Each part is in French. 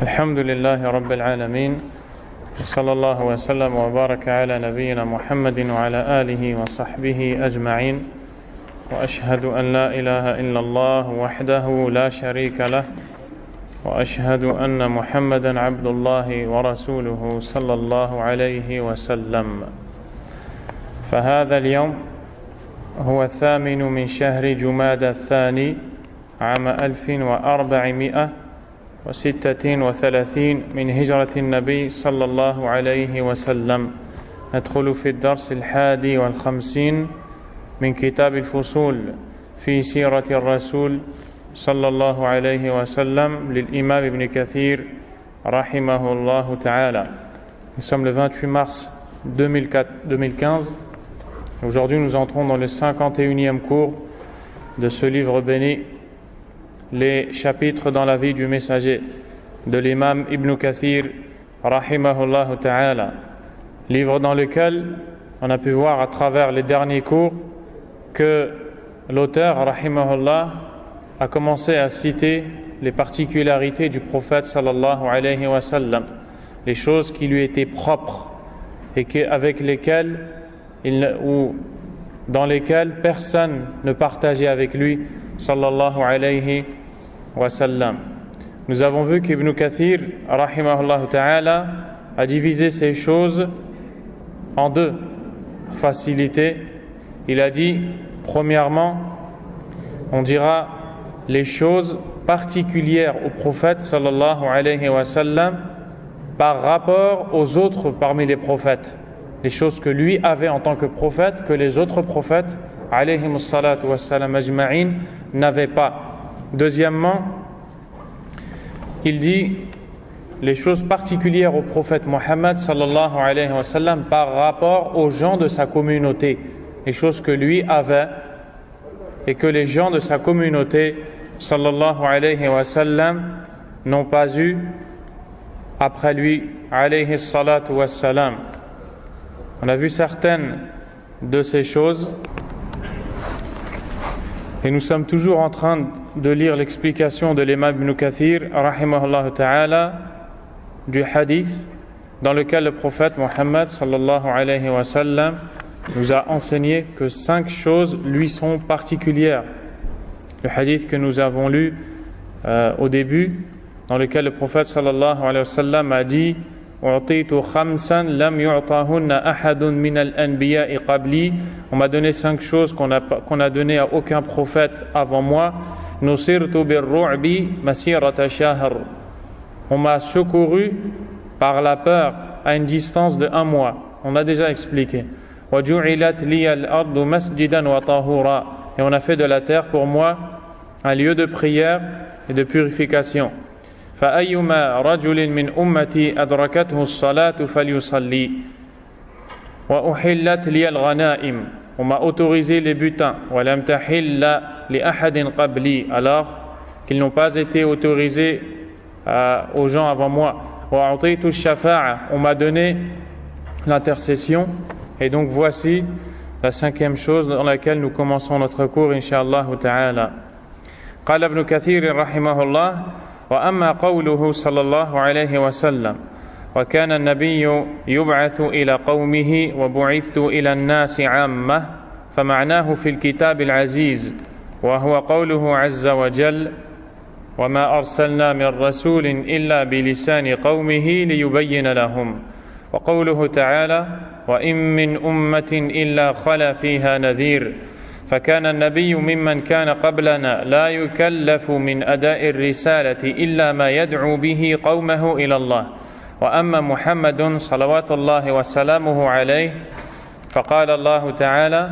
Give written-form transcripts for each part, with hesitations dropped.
الحمد لله رب العالمين وصلى الله وسلم وبارك على نبينا محمد وعلى آله وصحبه أجمعين وأشهد أن لا إله إلا الله وحده لا شريك له وأشهد أن محمدا عبد الله ورسوله صلى الله عليه وسلم. فهذا اليوم هو الثامن من شهر جمادى الثاني عام 1436 من هجرة النبي صلى الله عليه وسلم. ندخل في الدرس 51 من كتاب الفصول في سيرة الرسول صلى الله عليه وسلم للإمام ابن كثير رحمه الله تعالى. Nous sommes le 28 mars 2015. Aujourd'hui, nous entrons dans le 51e cours de ce livre béni, les chapitres dans la vie du messager de l'imam Ibn Kathir rahimahullah ta'ala, livre dans lequel on a pu voir à travers les derniers cours que l'auteur rahimahullah a commencé à citer les particularités du prophète sallallahu alayhi wa sallam, les choses qui lui étaient propres et avec lesquelles ou dans lesquelles personne ne partageait avec lui sallallahu alayhi wa sallam. Nous avons vu qu'Ibn Kathir rahimahullah ta'ala a divisé ces choses en deux pour faciliter. Il a dit, premièrement, on dira les choses particulières au prophète sallallahu alayhi wa sallam par rapport aux autres parmi les prophètes, les choses que lui avait en tant que prophète que les autres prophètes alayhimus salatu wassalam ajma'in n'avaient pas. Deuxièmement, il dit les choses particulières au prophète Mohammed sallallahu alayhi wa sallam par rapport aux gens de sa communauté, les choses que lui avait et que les gens de sa communauté sallallahu alayhi wa sallam n'ont pas eu après lui alayhi salatu wassalam. On a vu certaines de ces choses et nous sommes toujours en train de lire l'explication de l'imam Ibn Kathir rahimahullah ta'ala du hadith dans lequel le prophète Mohammed sallallahu alayhi wa sallam nous a enseigné que 5 choses lui sont particulières. Le hadith que nous avons lu au début, dans lequel le prophète sallallahu alayhi wa sallam a dit on m'a donné 5 choses qu'on a donné à aucun prophète avant moi. On m'a secouru par la peur à une distance de 1 mois. On a déjà expliqué. Et on a fait de la terre pour moi un lieu de prière et de purification. فأيما رجل من أمتي أدركته الصلاة فليصلي وأحلت لي الغنائم. On m'a autorisé les butins ولم تحل لأحد قبلي, alors qu'ils n'ont pas été autorisés aux gens avant moi. وأعطيت الشفاعة, on m'a donné l'intercession. Et donc voici la 5e chose dans laquelle nous commençons notre cours incha'Allah ta'ala. قال ابن كثير رحمه الله وأما قوله صلى الله عليه وسلم وكان النبي يبعث إلى قومه وبعثت إلى الناس عامة فمعناه في الكتاب العزيز وهو قوله عز وجل وما أرسلنا من رسول إلا بلسان قومه ليبين لهم وقوله تعالى وإن من أمة إلا خلا فيها نذير فكان النبي ممن كان قبلنا لا يكلف من أداء الرسالة إلا ما يدعو به قومه إلى الله وأما محمد صلوات الله وسلامه عليه فقال الله تعالى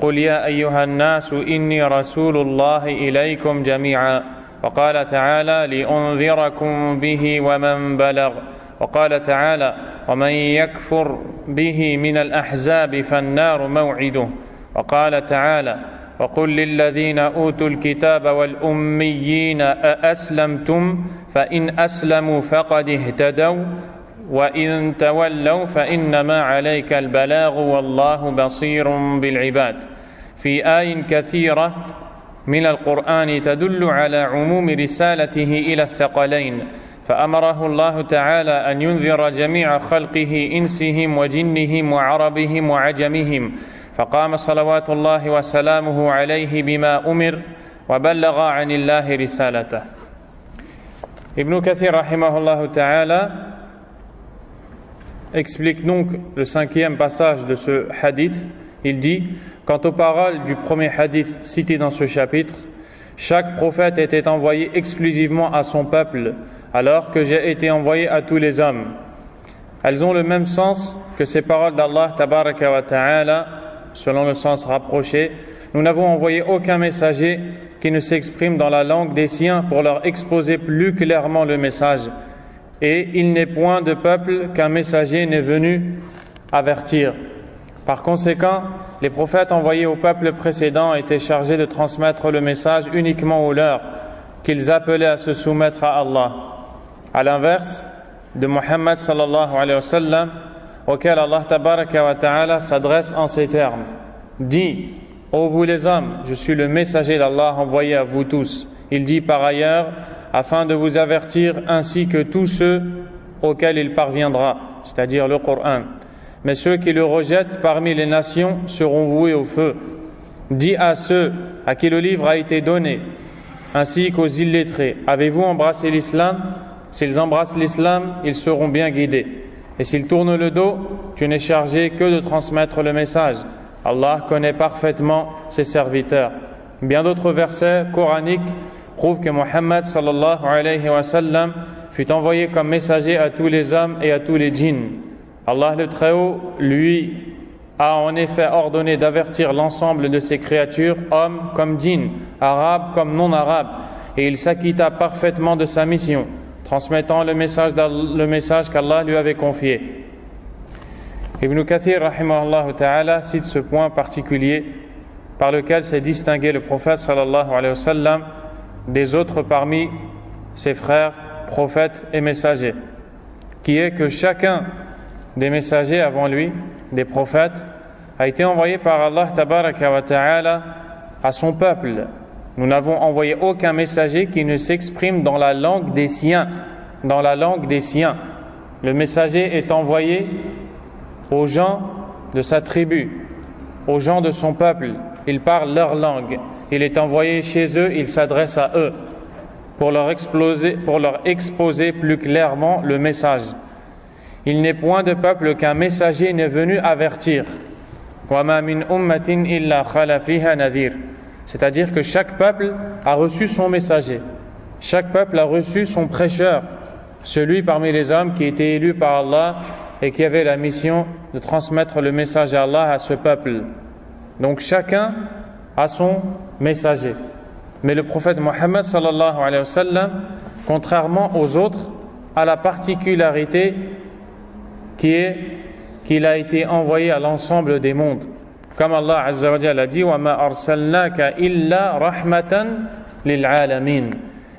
قل يا أيها الناس إني رسول الله إليكم جميعا وقال تعالى لأنذركم به ومن بلغ وقال تعالى ومن يكفر به من الأحزاب فالنار موعده وقال تعالى وقل للذين أوتوا الكتاب والأميين أأسلمتم فإن أسلموا فقد اهتدوا وإن تولوا فإنما عليك البلاغ والله بصير بالعباد. في آي كثيرة من القرآن تدل على عموم رسالته إلى الثقلين فأمره الله تعالى أن ينذر جميع خلقه إنسهم وجنهم وعربهم وعجمهم فقام صلوات الله وسلامه عليه بما أمر وبلغ عن الله رسالته. Ibn Kathir rahimahullah ta'ala explique donc le 5e passage de ce hadith. Il dit: quant aux paroles du premier hadith cité dans ce chapitre, chaque prophète était envoyé exclusivement à son peuple, alors que j'ai été envoyé à tous les hommes. Elles ont le même sens que ces paroles d'Allah tabaraka wa ta'ala, selon le sens rapproché. Nous n'avons envoyé aucun messager qui ne s'exprime dans la langue des siens pour leur exposer plus clairement le message. Et il n'est point de peuple qu'un messager n'est venu avertir. Par conséquent, les prophètes envoyés au peuple précédent étaient chargés de transmettre le message uniquement aux leurs, qu'ils appelaient à se soumettre à Allah. À l'inverse de Muhammad sallallahu alayhi wa sallam, auquel Allah tabaraka wa ta'ala s'adresse en ces termes: Dis, ô vous les hommes, je suis le messager d'Allah envoyé à vous tous. Il dit par ailleurs, afin de vous avertir ainsi que tous ceux auxquels il parviendra, c'est-à-dire le Coran. Mais ceux qui le rejettent parmi les nations seront voués au feu. Dis à ceux à qui le livre a été donné, ainsi qu'aux illettrés: avez-vous embrassé l'islam? S'ils embrassent l'islam, ils seront bien guidés. Et s'ils tournent le dos, tu n'es chargé que de transmettre le message. Allah connaît parfaitement ses serviteurs. Bien d'autres versets coraniques prouvent que Muhammad sallallahu alayhi wa sallam fut envoyé comme messager à tous les hommes et à tous les djinns. Allah le Très-Haut, lui, a en effet ordonné d'avertir l'ensemble de ses créatures, hommes comme djinns, arabes comme non-arabes, et il s'acquitta parfaitement de sa mission, transmettant le message qu'Allah lui avait confié. Ibn Kathir rahimahullah ta'ala cite ce point particulier par lequel s'est distingué le prophète sallallahu alayhi wa sallam des autres parmi ses frères, prophètes et messagers, qui est que chacun des messagers avant lui, des prophètes, a été envoyé par Allah tabaraka wa ta'ala à son peuple. Nous n'avons envoyé aucun messager qui ne s'exprime dans la langue des siens. Dans la langue des siens. Le messager est envoyé aux gens de sa tribu, aux gens de son peuple. Il parle leur langue. Il est envoyé chez eux, il s'adresse à eux pour leur exposer plus clairement le message. Il n'est point de peuple qu'un messager n'est venu avertir. وَمَا مِنْ أُمَّةٍ إِلَّا خَلَ فِيهَا نَذِيرٌ. C'est-à-dire que chaque peuple a reçu son messager. Chaque peuple a reçu son prêcheur, celui parmi les hommes qui était élu par Allah et qui avait la mission de transmettre le message d'Allah à ce peuple. Donc chacun a son messager. Mais le prophète Muhammad sallallahu alayhi wa sallam, contrairement aux autres, a la particularité qui est qu'il a été envoyé à l'ensemble des mondes. Comme Allah Azza wa Jalla a dit: وَمَا أَرْسَلْنَاكَ إِلَّا رَحْمَةً لِلْعَالَمِينَ.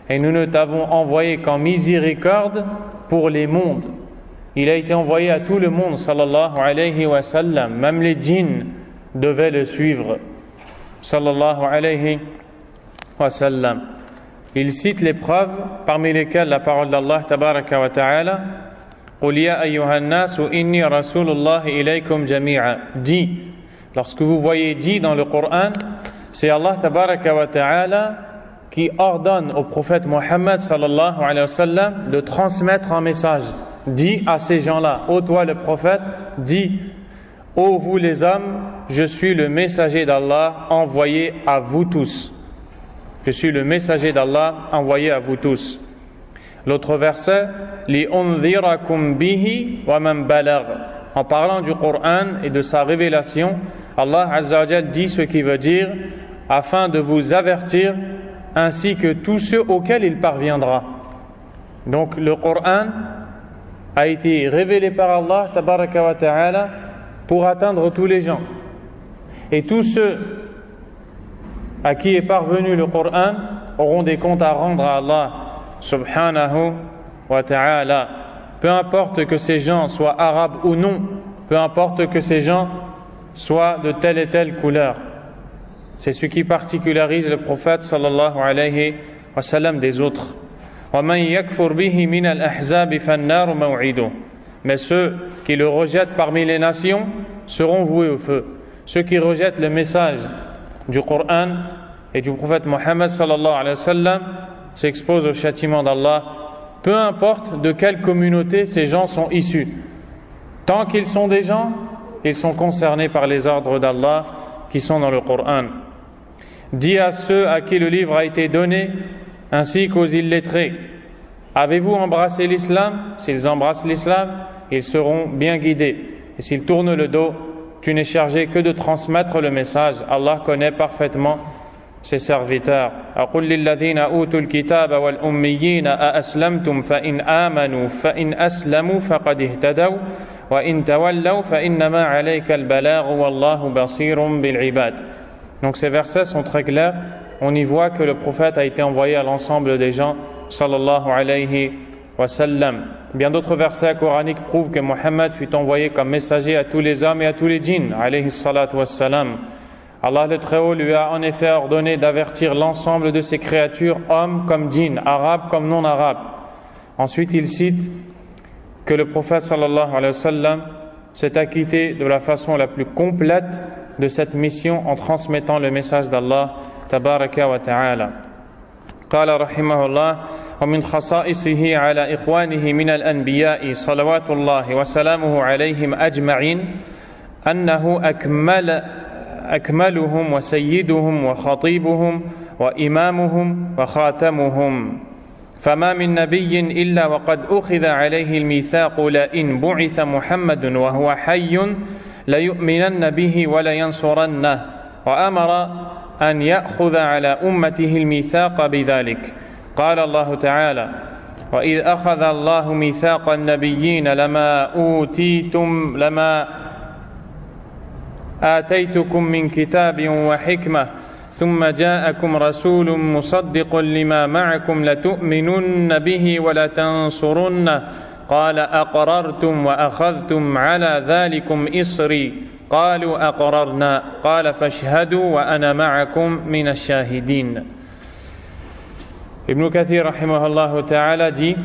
Et nous ne t'avons envoyé qu'en miséricorde pour les mondes. Il a été envoyé à tout le monde, sallallahu alayhi wa sallam. Même les djinns devaient le suivre, sallallahu alayhi wa sallam. Il cite les preuves, parmi lesquelles la parole d'Allah tabaraka wa ta'ala: قُلْ يَا أَيُّهَا النَّاسُ إِنِّي رَسُولُ اللَّهِ إِلَيْكُمْ جَمِيعًا. Dis, lorsque vous voyez dit dans le Coran, c'est Allah tabaraka wa ta'ala qui ordonne au prophète Muhammad sallallahu alayhi wa sallam de transmettre un message. Dis à ces gens-là: ô toi le prophète, dis: ô vous les hommes, je suis le messager d'Allah envoyé à vous tous. Je suis le messager d'Allah envoyé à vous tous. L'autre verset: لِأُنذِرَكُمْ بِهِ وَمَنْ بَلَغَ. En parlant du Coran et de sa révélation, Allah Azza wa Jal dit ce qui veut dire: afin de vous avertir ainsi que tous ceux auxquels il parviendra. Donc le Coran a été révélé par Allah tabaraka wa ta'ala pour atteindre tous les gens. Et tous ceux à qui est parvenu le Coran auront des comptes à rendre à Allah subhanahu wa ta'ala. Peu importe que ces gens soient arabes ou non, peu importe que ces gens soient de telle et telle couleur. C'est ce qui particularise le prophète sallallahu alayhi wa sallam des autres. وَمَنْ يَكْفُرْ بِهِ مِنَ الْأَحْزَابِ فَالنَّارُ مَوْعِدُهُ. Mais ceux qui le rejettent parmi les nations seront voués au feu. Ceux qui rejettent le message du Coran et du prophète Mohammed sallallahu alayhi wa sallam s'exposent au châtiment d'Allah, peu importe de quelle communauté ces gens sont issus. Tant qu'ils sont des gens, ils sont concernés par les ordres d'Allah qui sont dans le Coran. Dis à ceux à qui le livre a été donné, ainsi qu'aux illettrés, avez-vous embrassé l'islam? S'ils embrassent l'islam, ils seront bien guidés. Et s'ils tournent le dos, tu n'es chargé que de transmettre le message. Allah connaît parfaitement ses serviteurs. أقل للذين أوتوا الكتاب والأميين أأسلمتم فإن آمنوا فإن أسلموا فقد اهتدوا وإن تولوا فإنما عليك البلاغ والله بصير بالعباد. Donc ces versets sont très clairs. On y voit que le prophète a été envoyé à l'ensemble des gens, sallallahu alayhi wa sallam. Bien d'autres versets coraniques prouvent que Mohammed fut envoyé comme messager à tous les hommes et à tous les djinns, alayhi salatu wa salam. Allah le Très-Haut lui a en effet ordonné d'avertir l'ensemble de ses créatures, hommes comme djinns, arabes comme non-arabes. Ensuite, il cite que le prophète sallallahu alayhi wa sallam s'est acquitté de la façon la plus complète de cette mission en transmettant le message d'Allah tabaraka wa ta'ala. قال رحمه الله ومن خصائصه على إخوانه من الأنبياء صلوات الله وسلامه عليهم أجمعين أنه أكملهم وسيدهم وخطيبهم وإمامهم وخاتمهم فما من نبي إلا وقد أخذ عليه الميثاق لئن بعث محمد وهو حي ليؤمنن به ولينصرنه وأمر أن يأخذ على أمته الميثاق بذلك. قال الله تعالى وإذ أخذ الله ميثاق النبيين لما آتيتكم من كتاب وحكمة ثم جاءكم رسول مصدق لما معكم لتؤمنن به ولتنصرنه قال أقررتم وأخذتم على ذلكم إصري قالوا أقررنا قال فاشهدوا وأنا معكم من الشاهدين. Ibn Kathir rahimahullah ta'ala dit: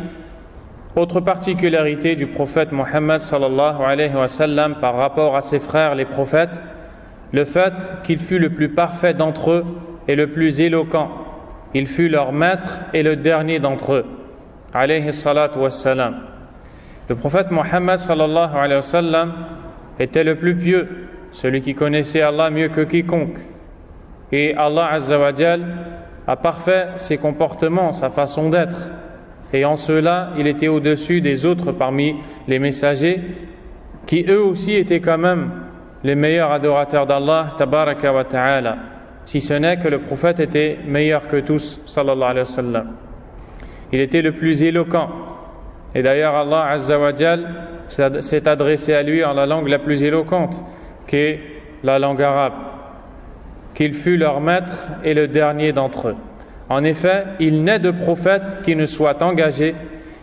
autre particularité du prophète Mohammed sallallahu alayhi wa sallam par rapport à ses frères les prophètes, le fait qu'il fut le plus parfait d'entre eux et le plus éloquent. Il fut leur maître et le dernier d'entre eux. Alayhi salatu wassalam. Le prophète Mohammed sallallahu alayhi wa sallam était le plus pieux, celui qui connaissait Allah mieux que quiconque. Et Allah azza wa jal a parfait ses comportements, sa façon d'être. Et en cela, il était au-dessus des autres parmi les messagers, qui eux aussi étaient quand même les meilleurs adorateurs d'Allah, tabaraka wa ta'ala, si ce n'est que le prophète était meilleur que tous, sallallahu alayhi wa sallam. Il était le plus éloquent. Et d'ailleurs, Allah azza wa jal s'est adressé à lui en la langue la plus éloquente, qui est la langue arabe. Qu'il fut leur maître et le dernier d'entre eux. En effet, il n'est de prophète qui ne soit engagé,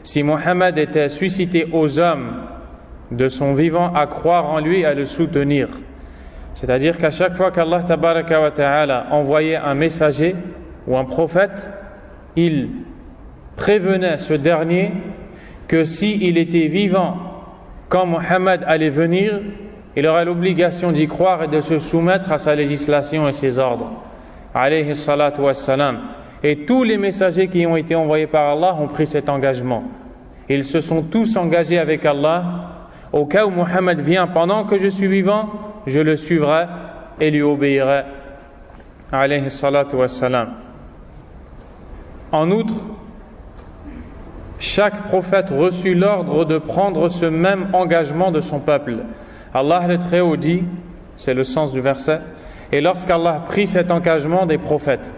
si Mohammed était suscité aux hommes de son vivant à croire en lui et à le soutenir. C'est-à-dire qu'à chaque fois qu'Allah tabaraka wa ta'ala envoyait un messager ou un prophète, il prévenait ce dernier que s'il était vivant quand Mohammed allait venir, il aurait l'obligation d'y croire et de se soumettre à sa législation et ses ordres. Alayhi salatu wassalam. Et tous les messagers qui ont été envoyés par Allah ont pris cet engagement. Ils se sont tous engagés avec Allah. Au cas où Mohammed vient pendant que je suis vivant, je le suivrai et lui obéirai. Alayhi salatu wassalam. En outre, chaque prophète reçut l'ordre de prendre ce même engagement de son peuple. Allah le Très-Haut dit, c'est le sens du verset, et lorsqu'Allah prit cet engagement des prophètes,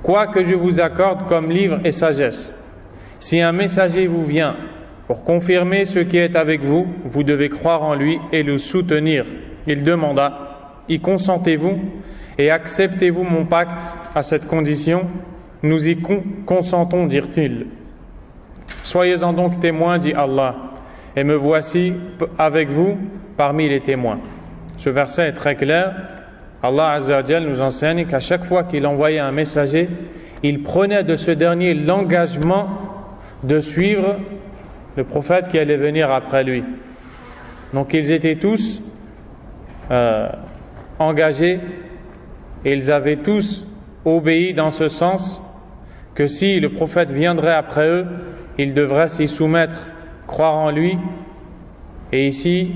quoi que je vous accorde comme livre et sagesse, si un messager vous vient pour confirmer ce qui est avec vous, vous devez croire en lui et le soutenir. Il demanda, y consentez-vous et acceptez-vous mon pacte à cette condition? Nous y consentons, dirent-ils. Soyez-en donc témoins, dit Allah, et me voici avec vous parmi les témoins. Ce verset est très clair. Allah Azza wa Jal nous enseigne qu'à chaque fois qu'il envoyait un messager, il prenait de ce dernier l'engagement de suivre le prophète qui allait venir après lui. Donc ils étaient tous engagés et ils avaient tous obéi dans ce sens que si le prophète viendrait après eux, ils devraient s'y soumettre, croire en lui. Et ici,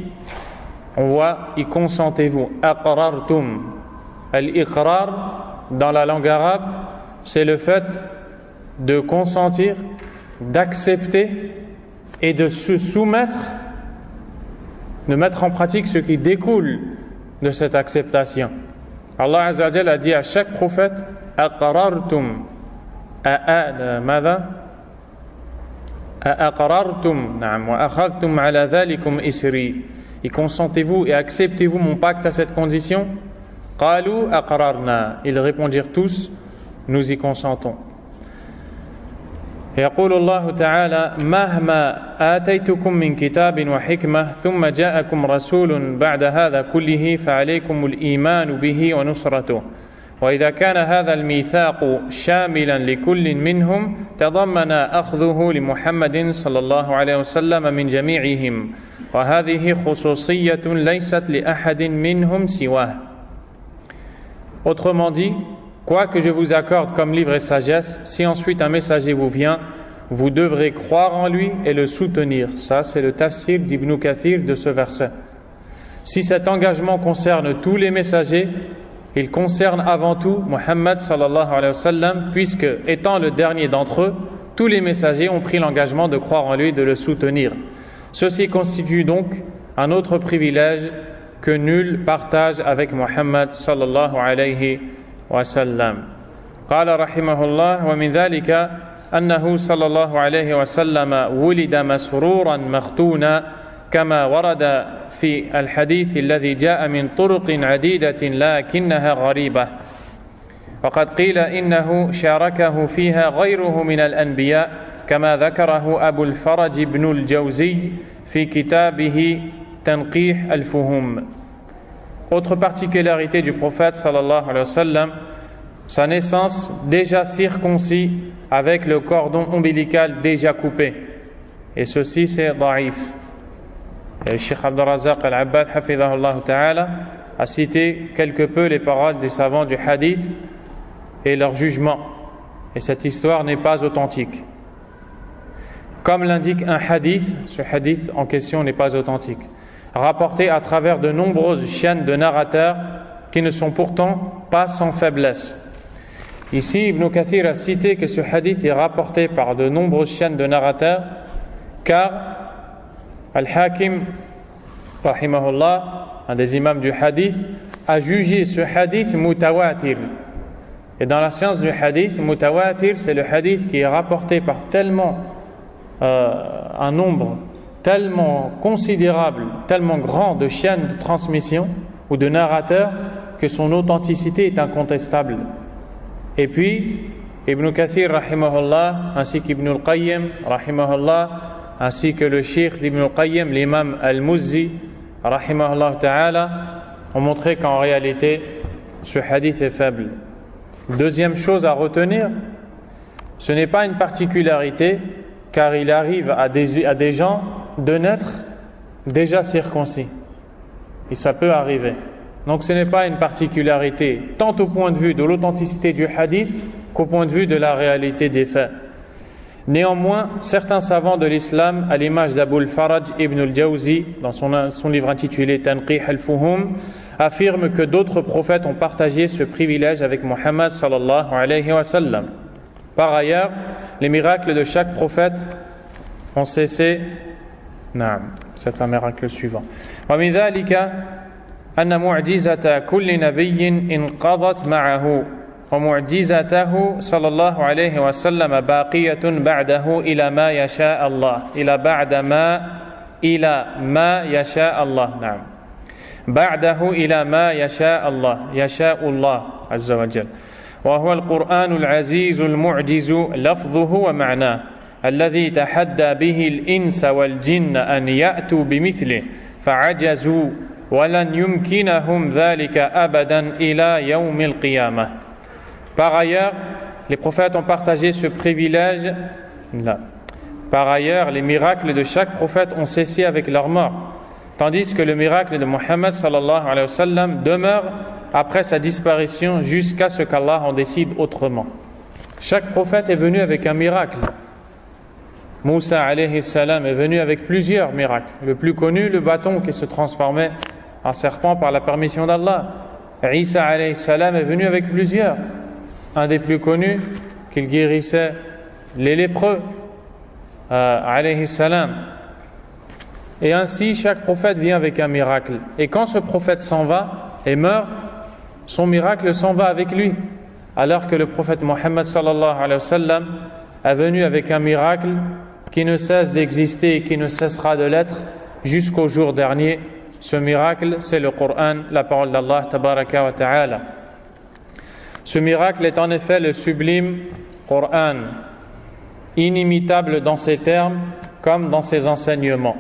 on voit, y consentez-vous. Aqrartum. Al-iqrar, dans la langue arabe, c'est le fait de consentir, d'accepter et de se soumettre, de mettre en pratique ce qui découle de cette acceptation. Allah Azza wa Jalla a dit à chaque prophète aqrartum ماذا أقررتم نعم وأخذتم على ذلكم إسري. Et consentez-vous et acceptez-vous mon pacte à cette condition? قالوا أقررنا. Ils répondirent tous, nous y consentons. يقول الله تعالى مهما آتيتكم من كتاب وحكمة ثم جاءكم رسول بعد هذا كله فعليكم الإيمان به ونصرته وإذا كان هذا الميثاق شاملا لكل منهم تضمن أخذه لمحمد صلى الله عليه وسلم من جميعهم وهذه خصوصية ليست لأحد منهم سواه. Autrement dit, quoi que je vous accorde comme livre et sagesse, si ensuite un messager vous vient, vous devrez croire en lui et le soutenir. Ça, c'est le tafsir d'Ibn Kathir de ce verset. Si cet engagement concerne tous les messagers, il concerne avant tout Muhammad sallallahu alayhi wa sallam, puisque, étant le dernier d'entre eux, tous les messagers ont pris l'engagement de croire en lui et de le soutenir. Ceci constitue donc un autre privilège que nul partage avec Muhammad sallallahu alayhi wa sallam. قال رحمه الله ومن ذلك أنه صلى الله عليه وسلم ولد مسرورا مختونا كما ورد في الحديث الذي جاء من طرق عديدة لكنها غريبة وقد قيل إنه شاركه فيها غيره من الأنبياء كما ذكره أبو الفرج بن الجوزي في كتابه تنقيح الفهوم. Autre particularité du prophète sallallahu alayhi wa sallam, sa naissance déjà circoncis avec le cordon ombilical déjà coupé. Et ceci c'est da'if. Et le Cheikh Abdul Razak al-Abbad hafidhahullah ta'ala a cité quelque peu les paroles des savants du hadith et leur jugement. Et cette histoire n'est pas authentique. Comme l'indique un hadith, ce hadith en question n'est pas authentique, rapporté à travers de nombreuses chaînes de narrateurs qui ne sont pourtant pas sans faiblesse. Ici, Ibn Kathir a cité que ce hadith est rapporté par de nombreuses chaînes de narrateurs, car Al-Hakim, rahimahullah, un des imams du hadith, a jugé ce hadith mutawatir. Et dans la science du hadith, mutawatir, c'est le hadith qui est rapporté par tellement un nombre tellement considérable, tellement grand de chaînes de transmission ou de narrateurs que son authenticité est incontestable. Et puis, Ibn Kathir, rahimahullah, ainsi qu'Ibn al-Qayyim, rahimahullah, ainsi que le cheikh d'Ibn al-Qayyim, l'imam al-Muzzi, rahimahullah ta'ala, ont montré qu'en réalité, ce hadith est faible. Deuxième chose à retenir, ce n'est pas une particularité, car il arrive à des gens de naître déjà circoncis. Et ça peut arriver. Donc ce n'est pas une particularité, tant au point de vue de l'authenticité du hadith qu'au point de vue de la réalité des faits. Néanmoins, certains savants de l'islam, à l'image d'Abu al-Faraj ibn al-Jawzi, dans son livre intitulé Tanqih al-Fuhum, affirment que d'autres prophètes ont partagé ce privilège avec Muhammad sallallahu alayhi wa sallam. Par ailleurs, les miracles de chaque prophète ont cessé. Non, c'est un miracle suivant. ومن ذلك أن معجزة كل نبي انقضت معه ومعجزته صلى الله عليه وسلم باقية بعده إلى ما يشاء الله إلى ما يشاء الله نعم بعده إلى ما يشاء الله عز وجل وهو القرآن العزيز المعجز لفظه ومعناه الذي تحدى به الإنس والجن أن يأتوا بمثله فعجزوا ولن يمكنهم ذلك أبدا إلى يوم القيامة. Par ailleurs, les prophètes ont partagé ce privilège. Par ailleurs, les miracles de chaque prophète ont cessé avec leur mort, tandis que le miracle de Muhammad sallallahu alayhi wa sallam demeure après sa disparition jusqu'à ce qu'Allah en décide autrement. Chaque prophète est venu avec un miracle. Moussa alayhi salam est venu avec plusieurs miracles. Le plus connu, le bâton qui se transformait en serpent par la permission d'Allah. Isa alayhi salam est venu avec plusieurs. Un des plus connus, qu'il guérissait les lépreux, alayhi salam. Et ainsi, chaque prophète vient avec un miracle. Et quand ce prophète s'en va et meurt, son miracle s'en va avec lui. Alors que le prophète Muhammad sallallahu alayhi wa sallam est venu avec un miracle qui ne cesse d'exister et qui ne cessera de l'être jusqu'au jour dernier. Ce miracle, c'est le Coran, la parole d'Allah tabaraka wa ta'ala. Ce miracle est en effet le sublime Coran, inimitable dans ses termes comme dans ses enseignements.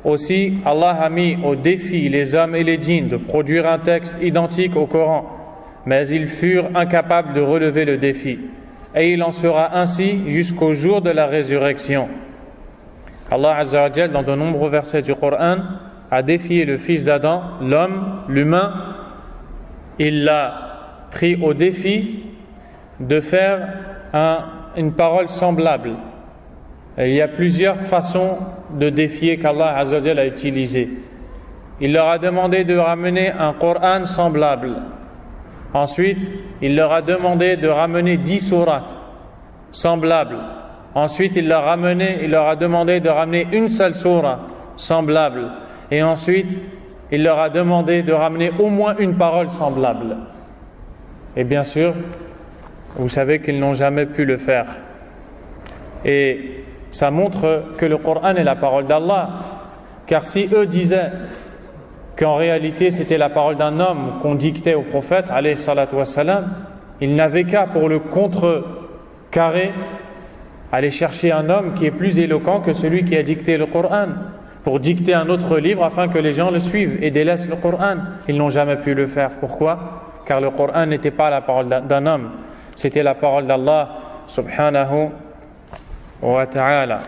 Aussi, Allah a mis au défi les hommes et les djinns de produire un texte identique au Coran, mais ils furent incapables de relever le défi. Et il en sera ainsi jusqu'au jour de la résurrection. Allah Azza wa Jal, dans de nombreux versets du Coran, a défié le fils d'Adam, l'homme, l'humain. Il l'a pris au défi de faire une parole semblable. Et il y a plusieurs façons de défier qu'Allah Azza wa Jal a utilisées. Il leur a demandé de ramener un Coran semblable. Ensuite, il leur a demandé de ramener 10 sourates semblables. Ensuite, il leur a demandé de ramener une seule sourate semblable. Et ensuite, il leur a demandé de ramener au moins une parole semblable. Et bien sûr, vous savez qu'ils n'ont jamais pu le faire. Et ça montre que le Coran est la parole d'Allah. Car si eux disaient qu'en réalité c'était la parole d'un homme qu'on dictait au prophète, alayhi salatu wassalam, il n'avait qu'à, pour le contrecarrer, aller chercher un homme qui est plus éloquent que celui qui a dicté le Coran, pour dicter un autre livre afin que les gens le suivent et délaissent le Coran. Ils n'ont jamais pu le faire. Pourquoi? Car le Coran n'était pas la parole d'un homme, c'était la parole d'Allah subhanahu wa ta'ala.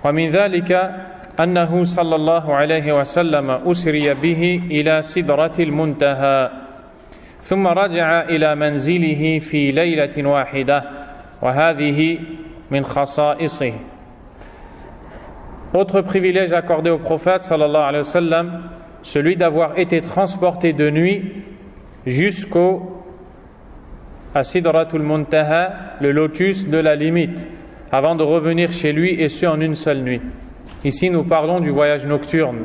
Wa min dhalika أنه صلى الله عليه وسلم أسري به إلى سدرة المنتهى ثم رجع إلى منزله في ليلة واحدة وهذه من خصائصه. Autre privilège accordé au prophète sallallahu alayhi wa sallam, celui d'avoir été transporté de nuit jusqu'au Sidratul Muntaha, le lotus de la limite, avant de revenir chez lui, et ce en une seule nuit. Ici, nous parlons du voyage nocturne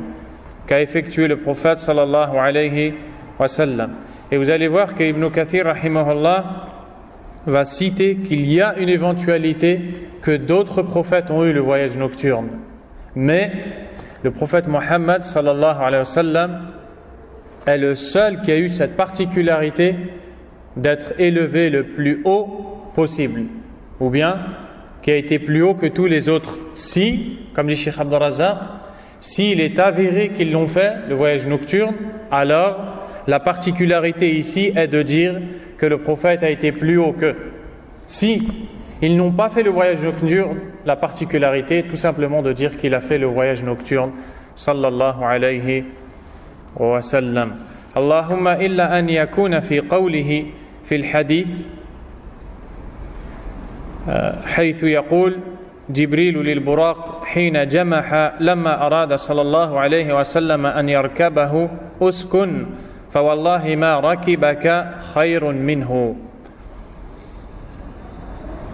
qu'a effectué le prophète sallallahu alayhi wa sallam. Et vous allez voir qu'Ibn Kathir rahimahullah va citer qu'il y a une éventualité que d'autres prophètes ont eu le voyage nocturne. Mais le prophète Muhammad sallallahu alayhi wa sallam est le seul qui a eu cette particularité d'être élevé le plus haut possible, ou bien qui a été plus haut que tous les autres. Si, comme dit Cheikh Abdul Razzaq, s'il est avéré qu'ils l'ont fait, le voyage nocturne, alors la particularité ici est de dire que le prophète a été plus haut qu'eux. Si ils n'ont pas fait le voyage nocturne, la particularité est tout simplement de dire qu'il a fait le voyage nocturne, sallallahu alayhi wa sallam. Allahumma illa an yakuna fi qawlihi fi al-hadith حيث يقول جبريل للبراق حين جمح لما أراد صلى الله عليه وسلم أن يركبه أسكن فوالله ما ركبك خير منه.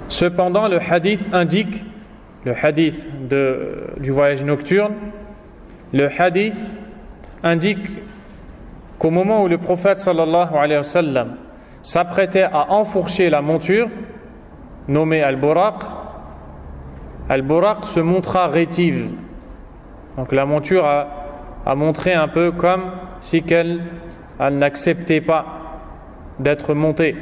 Cependant, le hadith indique, le hadith du voyage nocturne, le hadith indique qu'au moment où le prophète sallallahu alayhi wa sallam s'apprêtait à enfourcher la monture nommée Al-Buraq se montra rétive. Donc la monture a montré un peu comme si elle n'acceptait pas d'être montée.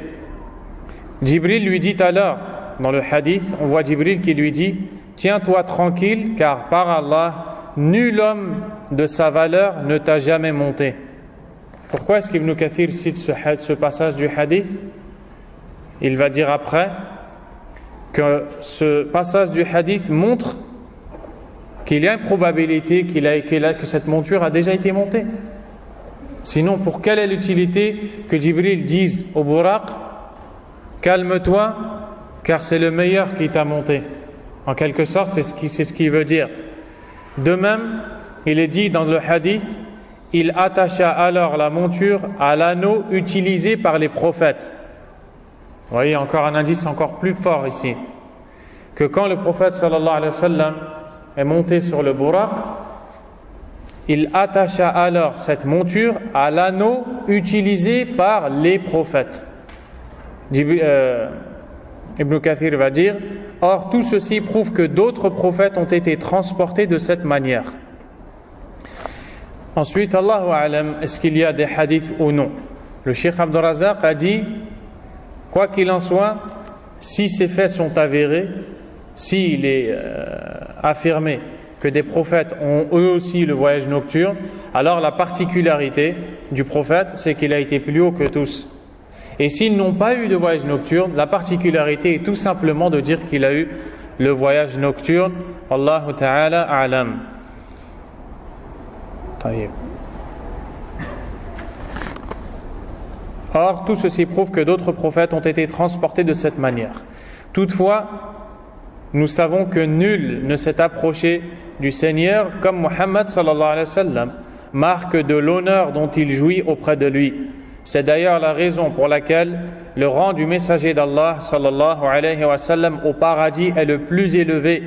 Jibril lui dit alors, dans le hadith, on voit Jibril qui lui dit: tiens-toi tranquille, car par Allah, nul homme de sa valeur ne t'a jamais monté. Pourquoi est-ce qu'Ibn Kathir cite ce passage du hadith? Il va dire après: que ce passage du hadith montre qu'il y a une probabilité que cette monture a déjà été montée. Sinon, pour quelle est l'utilité que Jibril dise au Buraq « Calme-toi, car c'est le meilleur qui t'a monté ». En quelque sorte, c'est ce qu'il veut dire. De même, il est dit dans le hadith « Il attacha alors la monture à l'anneau utilisé par les prophètes ». Vous voyez, encore un indice encore plus fort ici. Que quand le prophète sallallahu alayhi wa sallam est monté sur le Buraq, il attacha alors cette monture à l'anneau utilisé par les prophètes. Ibn Kathir va dire « Or, tout ceci prouve que d'autres prophètes ont été transportés de cette manière. » Ensuite, Allahu a'lam, est-ce qu'il y a des hadiths ou non? Le Cheikh Abdul Razak a dit « Quoi qu'il en soit, si ces faits sont avérés, s'il est affirmé que des prophètes ont eux aussi le voyage nocturne, alors la particularité du prophète, c'est qu'il a été plus haut que tous. Et s'ils n'ont pas eu de voyage nocturne, la particularité est tout simplement de dire qu'il a eu le voyage nocturne. Allahu ta'ala a'lam. Or, tout ceci prouve que d'autres prophètes ont été transportés de cette manière. Toutefois, nous savons que nul ne s'est approché du Seigneur comme Muhammad sallallahu alayhi wa sallam, marque de l'honneur dont il jouit auprès de lui. C'est d'ailleurs la raison pour laquelle le rang du messager d'Allah sallallahu alayhi wa sallam au paradis est le plus élevé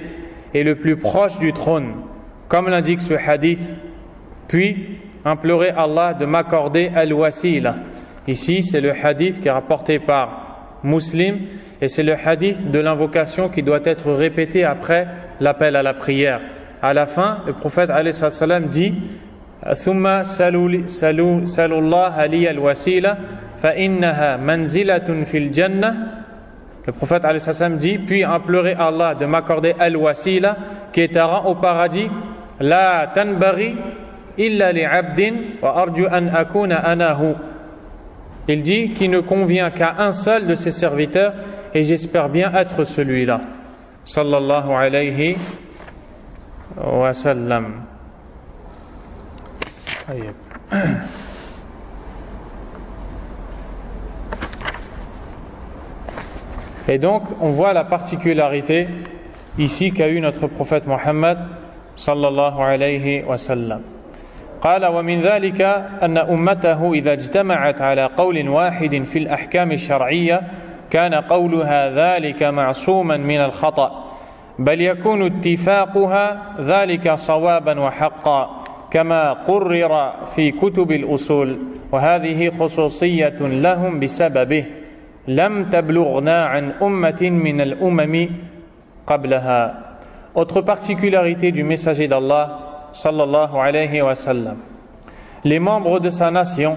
et le plus proche du trône, comme l'indique ce hadith. Puis, implorer Allah de m'accorder al-wasila. Ici, c'est le hadith qui est rapporté par Muslim, et c'est le hadith de l'invocation qui doit être répété après l'appel à la prière. À la fin, le prophète alayhi salam dit ثم سلوا الله لي الوسيلة فإنها منزلة في الجنة. Le prophète alayhi salam dit puis implorer Allah de m'accorder al-wasila qui est un rang au paradis la tanbaghi illa li'abdin wa arju an akuna anahu. Il dit qu'il ne convient qu'à un seul de ses serviteurs et j'espère bien être celui-là. Sallallahu alayhi wa sallam. Et donc, on voit la particularité ici qu'a eu notre prophète Mohammed sallallahu alayhi wa sallam. قال ومن ذلك أن أمته إذا اجتمعت على قول واحد في الأحكام الشرعية كان قولها ذلك معصوما من الخطأ بل يكون اتفاقها ذلك صوابا وحقا كما قرر في كتب الأصول وهذه خصوصية لهم بسببه لم تبلغنا عن أمة من الأمم قبلها. Autre particularité du messager d'Allah sallallahu alayhi wa sallam, les membres de sa nation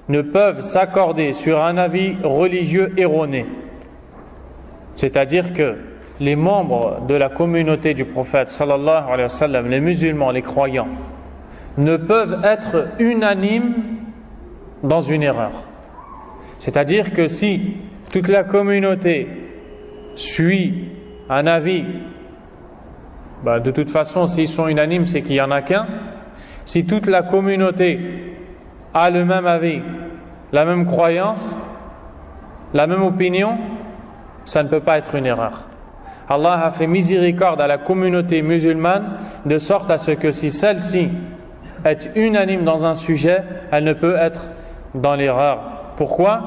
ne peuvent s'accorder sur un avis religieux erroné. C'est-à-dire que les membres de la communauté du prophète sallallahu alayhi wa sallam, les musulmans, les croyants, ne peuvent être unanimes dans une erreur. C'est-à-dire que si toute la communauté suit un avis, de toute façon, s'ils sont unanimes, c'est qu'il n'y en a qu'un. Si toute la communauté a le même avis, la même croyance, la même opinion, ça ne peut pas être une erreur. Allah a fait miséricorde à la communauté musulmane de sorte à ce que si celle-ci est unanime dans un sujet, elle ne peut être dans l'erreur. Pourquoi?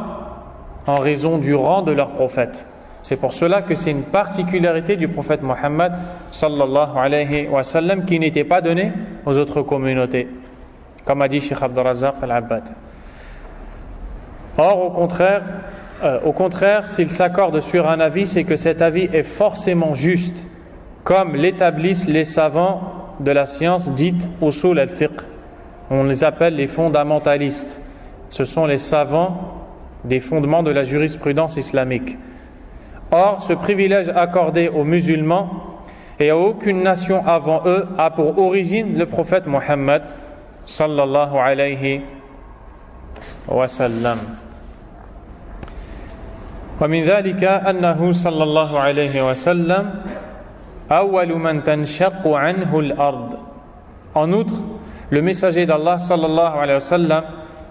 En raison du rang de leur prophète. C'est pour cela que c'est une particularité du prophète Mohammed sallallahu alayhi wa sallam qui n'était pas donnée aux autres communautés, comme a dit Cheikh Abdul Razak al-Abbad. Or, au contraire, s'ils s'accordent sur un avis, c'est que cet avis est forcément juste, comme l'établissent les savants de la science dite usul al-fiqh. On les appelle les fondamentalistes. Ce sont les savants des fondements de la jurisprudence islamique. Or, ce privilège accordé aux musulmans et à aucune nation avant eux a pour origine le prophète Mohammed sallallahu alayhi wa sallam. ومن ذلك أنه صلى الله عليه وسلم أول من تنشق عنه الأرض. En outre, le messager d'Allah sallallahu alayhi wa sallam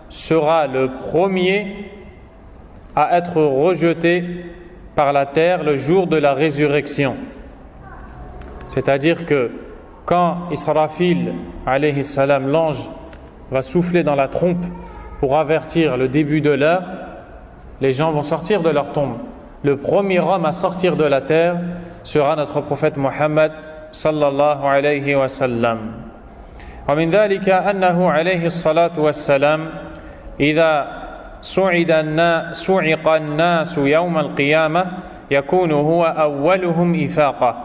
sera le premier à être rejeté par la terre le jour de la résurrection. C'est-à-dire que quand Israfil alayhi salam, l'ange, va souffler dans la trompe pour avertir le début de l'heure, les gens vont sortir de leur tombe. Le premier homme à sortir de la terre sera notre prophète Muhammad sallallahu alayhi wa sallam. ومن ذلك أنه عليه الصلاة والسلام إذا صعق الناس يوم القيامة يكون هو أولهم إفاقة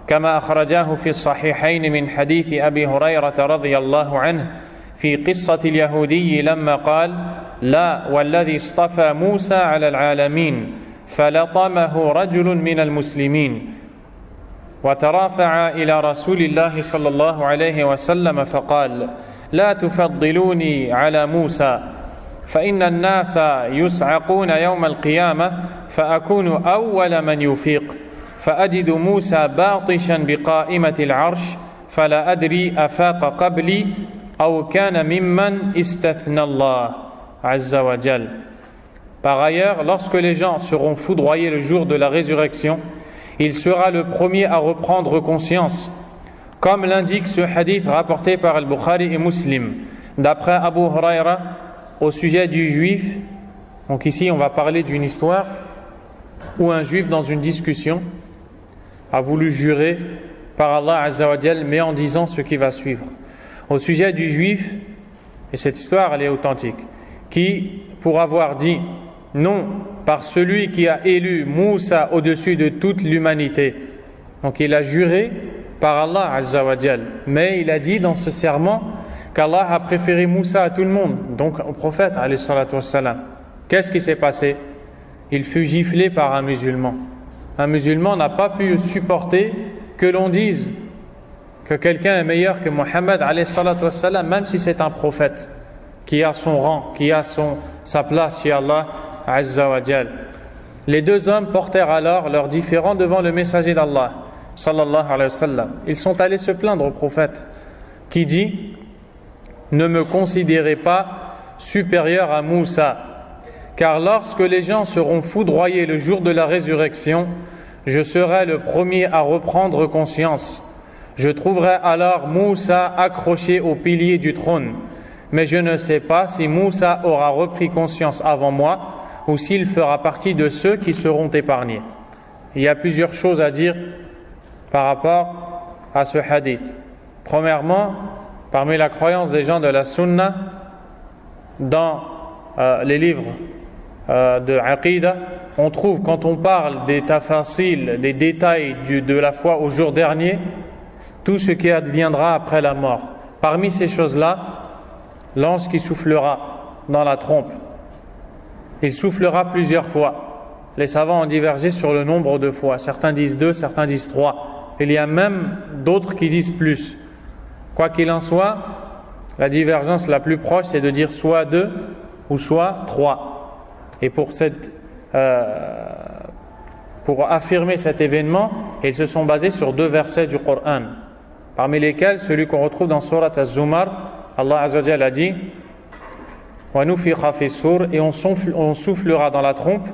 كما أخرجاه في الصحيحين من حديث أبي هريرة رضي الله عنه في قصة اليهودي لما قال لا والذي اصطفى موسى على العالمين فلطمه رجل من المسلمين وترافع إلى رسول الله صلى الله عليه وسلم فقال لا تفضلوني على موسى فإن الناس يصعقون يوم القيامة فأكون أول من يفيق فأجد موسى باطشا بقائمة العرش فلا أدري أفاق قبلي أو كان ممن استثنى الله عز وجل. Par ailleurs, lorsque les gens seront foudroyés le jour de la résurrection, il sera le premier à reprendre conscience, comme l'indique ce hadith rapporté par Al-Bukhari et Muslim, d'après Abu Huraira, au sujet du juif. Donc ici, on va parler d'une histoire où un juif, dans une discussion, a voulu jurer par Allah Azza wa Jal, mais en disant ce qui va suivre. Au sujet du juif, et cette histoire, elle est authentique, qui, pour avoir dit non par celui qui a élu Moussa au-dessus de toute l'humanité. Donc il a juré par Allah Azza wa Jal, mais il a dit dans ce serment qu'Allah a préféré Moussa à tout le monde, donc au prophète alayhi salatu wassalam. Qu'est-ce qui s'est passé? Il fut giflé par un musulman. Un musulman n'a pas pu supporter que l'on dise que quelqu'un est meilleur que Mohammed alayhi salatu wassalam, même si c'est un prophète qui a son rang, qui a sa place chez Allah Azza wa Jal. Les deux hommes portèrent alors leurs différends devant le messager d'Allah sallallahu alayhi wa sallam. Ils sont allés se plaindre au prophète qui dit: ne me considérez pas supérieur à Moussa, car lorsque les gens seront foudroyés le jour de la résurrection, je serai le premier à reprendre conscience. Je trouverai alors Moussa accroché au pilier du trône, mais je ne sais pas si Moussa aura repris conscience avant moi ou s'il fera partie de ceux qui seront épargnés. Il y a plusieurs choses à dire par rapport à ce hadith. Premièrement, parmi la croyance des gens de la Sunna, dans les livres de Aqidah, on trouve, quand on parle des tafasil, des détails de la foi au jour dernier, tout ce qui adviendra après la mort. Parmi ces choses-là, l'ange qui soufflera dans la trompe, il soufflera plusieurs fois. Les savants ont divergé sur le nombre de fois. Certains disent 2, certains disent 3. Il y a même d'autres qui disent plus. Quoi qu'il en soit, la divergence la plus proche, c'est de dire soit 2 ou soit 3. Et pour affirmer cet événement, ils se sont basés sur 2 versets du Coran, parmi lesquels celui qu'on retrouve dans Surat Az-Zumar. Allah Azza wa Jalla a dit: وَنُفِخَ فِي الصُّورِ, et on soufflera dans la trompe.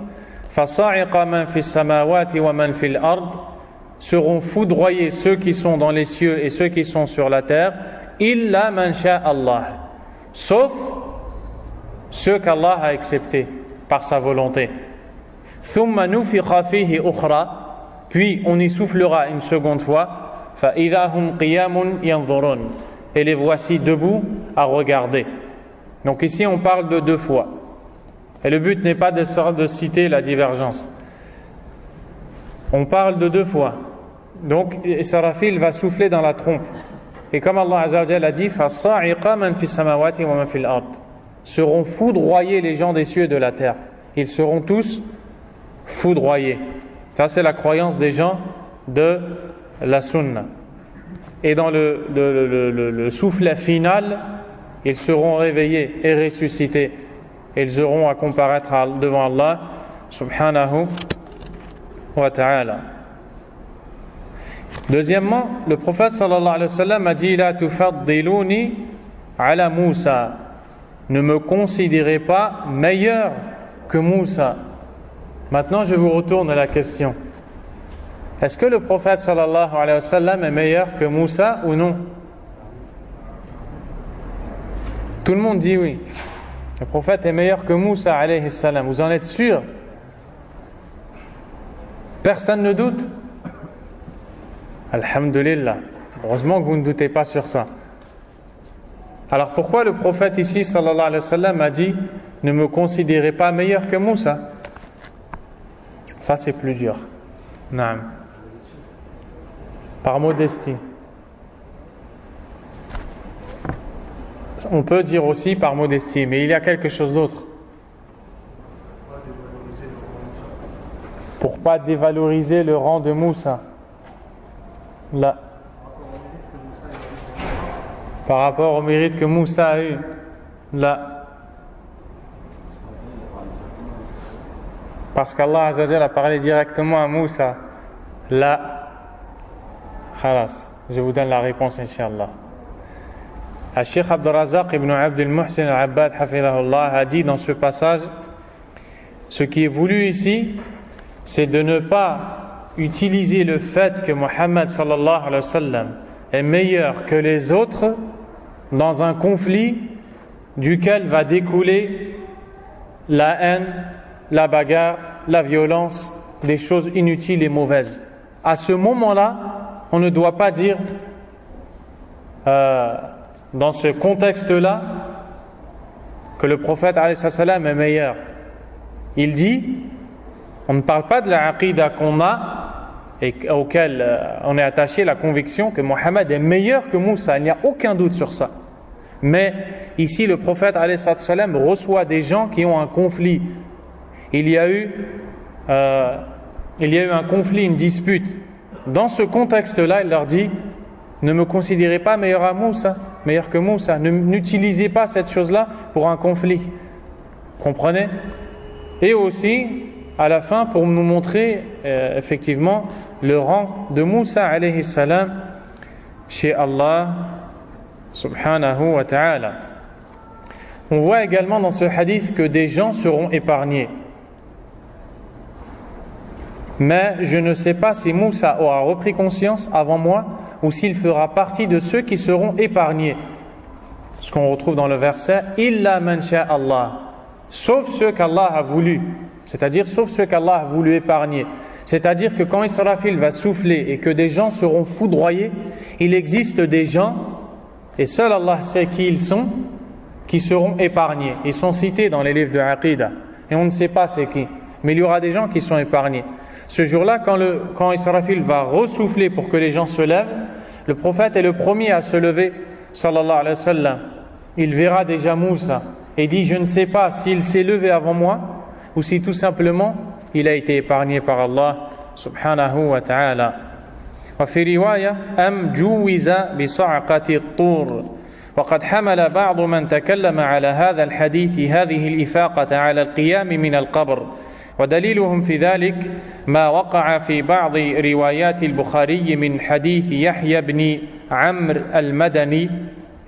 فَصَعِقَ مَنْ فِي السَّمَاوَاتِ وَمَنْ فِي الْأَرْضِ, seront foudroyés ceux qui sont dans les cieux et ceux qui sont sur la terre. إِلَّا مَنْ شَاءَ اللَّهِ, sauf ceux qu'Allah a acceptés par sa volonté. ثُمَّ نُفِخَ فِيهِ أُخْرَى, puis on y soufflera une seconde fois. فَإِذَا هُمْ قِيَامٌ يَنْظُرُونَ, et les voici debout à regarder. Donc ici on parle de 2 fois. Et le but n'est pas de citer la divergence. On parle de 2 fois. Donc Israfil va souffler dans la trompe. Et comme Allah Azza wa Jalla a dit: فَصَعِقَ مَنْ فِي السَّمَاوَاتِ وَمَنْ فِي الْأَرْضِ, seront foudroyés les gens des cieux et de la terre. Ils seront tous foudroyés. Ça c'est la croyance des gens de la Sunna. Et dans le soufflet final, ils seront réveillés et ressuscités. Ils auront à comparaître devant Allah subhanahu wa ta'ala. Deuxièmement, le prophète sallallahu alayhi wa sallam a dit la tufaddiluni ala Moussa, ne me considérez pas meilleur que Moussa. Maintenant, je vous retourne à la question. Est-ce que le prophète sallallahu alayhi wa sallam est meilleur que Moussa ou non? Tout le monde dit oui. Le prophète est meilleur que Moussa alayhi salam. Vous en êtes sûr? Personne ne doute? Alhamdulillah. Heureusement que vous ne doutez pas sur ça. Alors pourquoi le prophète ici sallallahu alayhi wa sallam a dit ne me considérez pas meilleur que Moussa? Ça c'est plus dur. Naam. Par modestie. On peut dire aussi par modestie, mais il y a quelque chose d'autre. Pour pas dévaloriser le rang de Moussa. Là. Par rapport au mérite que Moussa a eu. Là. Parce qu'Allah Azza wa Jalla a parlé directement à Moussa. Là. Khalas. Je vous donne la réponse, Inch'Allah. Cheikh Abdul Razak ibn Abdul Muhsin al-Abbad hafidhahullah a dit dans ce passage, ce qui est voulu ici, c'est de ne pas utiliser le fait que Muhammad sallallahu alayhi wa sallam est meilleur que les autres dans un conflit duquel va découler la haine, la bagarre, la violence, des choses inutiles et mauvaises. À ce moment-là, on ne doit pas dire dans ce contexte-là que le prophète alayhi salam est meilleur. Il dit, on ne parle pas de la aqida qu'on a et auquel on est attaché, la conviction que Mohammed est meilleur que Moussa. Il n'y a aucun doute sur ça. Mais ici, le prophète alayhi salam reçoit des gens qui ont un conflit. Il y a eu un conflit, une dispute. Dans ce contexte-là, il leur dit, ne me considérez pas meilleur que Moussa. N'utilisez pas cette chose-là pour un conflit. Comprenez? Et aussi, à la fin, pour nous montrer effectivement le rang de Moussa alayhi salam chez Allah subhanahu wa ta'ala. On voit également dans ce hadith que des gens seront épargnés. Mais je ne sais pas si Moussa aura repris conscience avant moi ou s'il fera partie de ceux qui seront épargnés. Ce qu'on retrouve dans le verset « Illa man sha Allah » sauf ceux qu'Allah a voulu, c'est-à-dire sauf ceux qu'Allah a voulu épargner. C'est-à-dire que quand Israfil va souffler et que des gens seront foudroyés, il existe des gens, et seul Allah sait qui ils sont, qui seront épargnés. Ils sont cités dans les livres de Aqidah, et on ne sait pas c'est qui. Mais il y aura des gens qui sont épargnés. Ce jour-là, quand Israfil va ressouffler pour que les gens se lèvent, le prophète est le premier à se lever, sallallahu alayhi wa sallam. Il verra déjà Moussa et dit, je ne sais pas s'il s'est levé avant moi ou si tout simplement il a été épargné par Allah subhanahu wa ta'ala. وفي رواية أم جوز بصعقة الطور وقد حمل بعض من تكلم على هذا الحديث هذه الإفاقة على القيام من القبر ودليلهم في ذلك ما وقع في بعض روايات البخاري من حديث يحيى بن عمرو المدني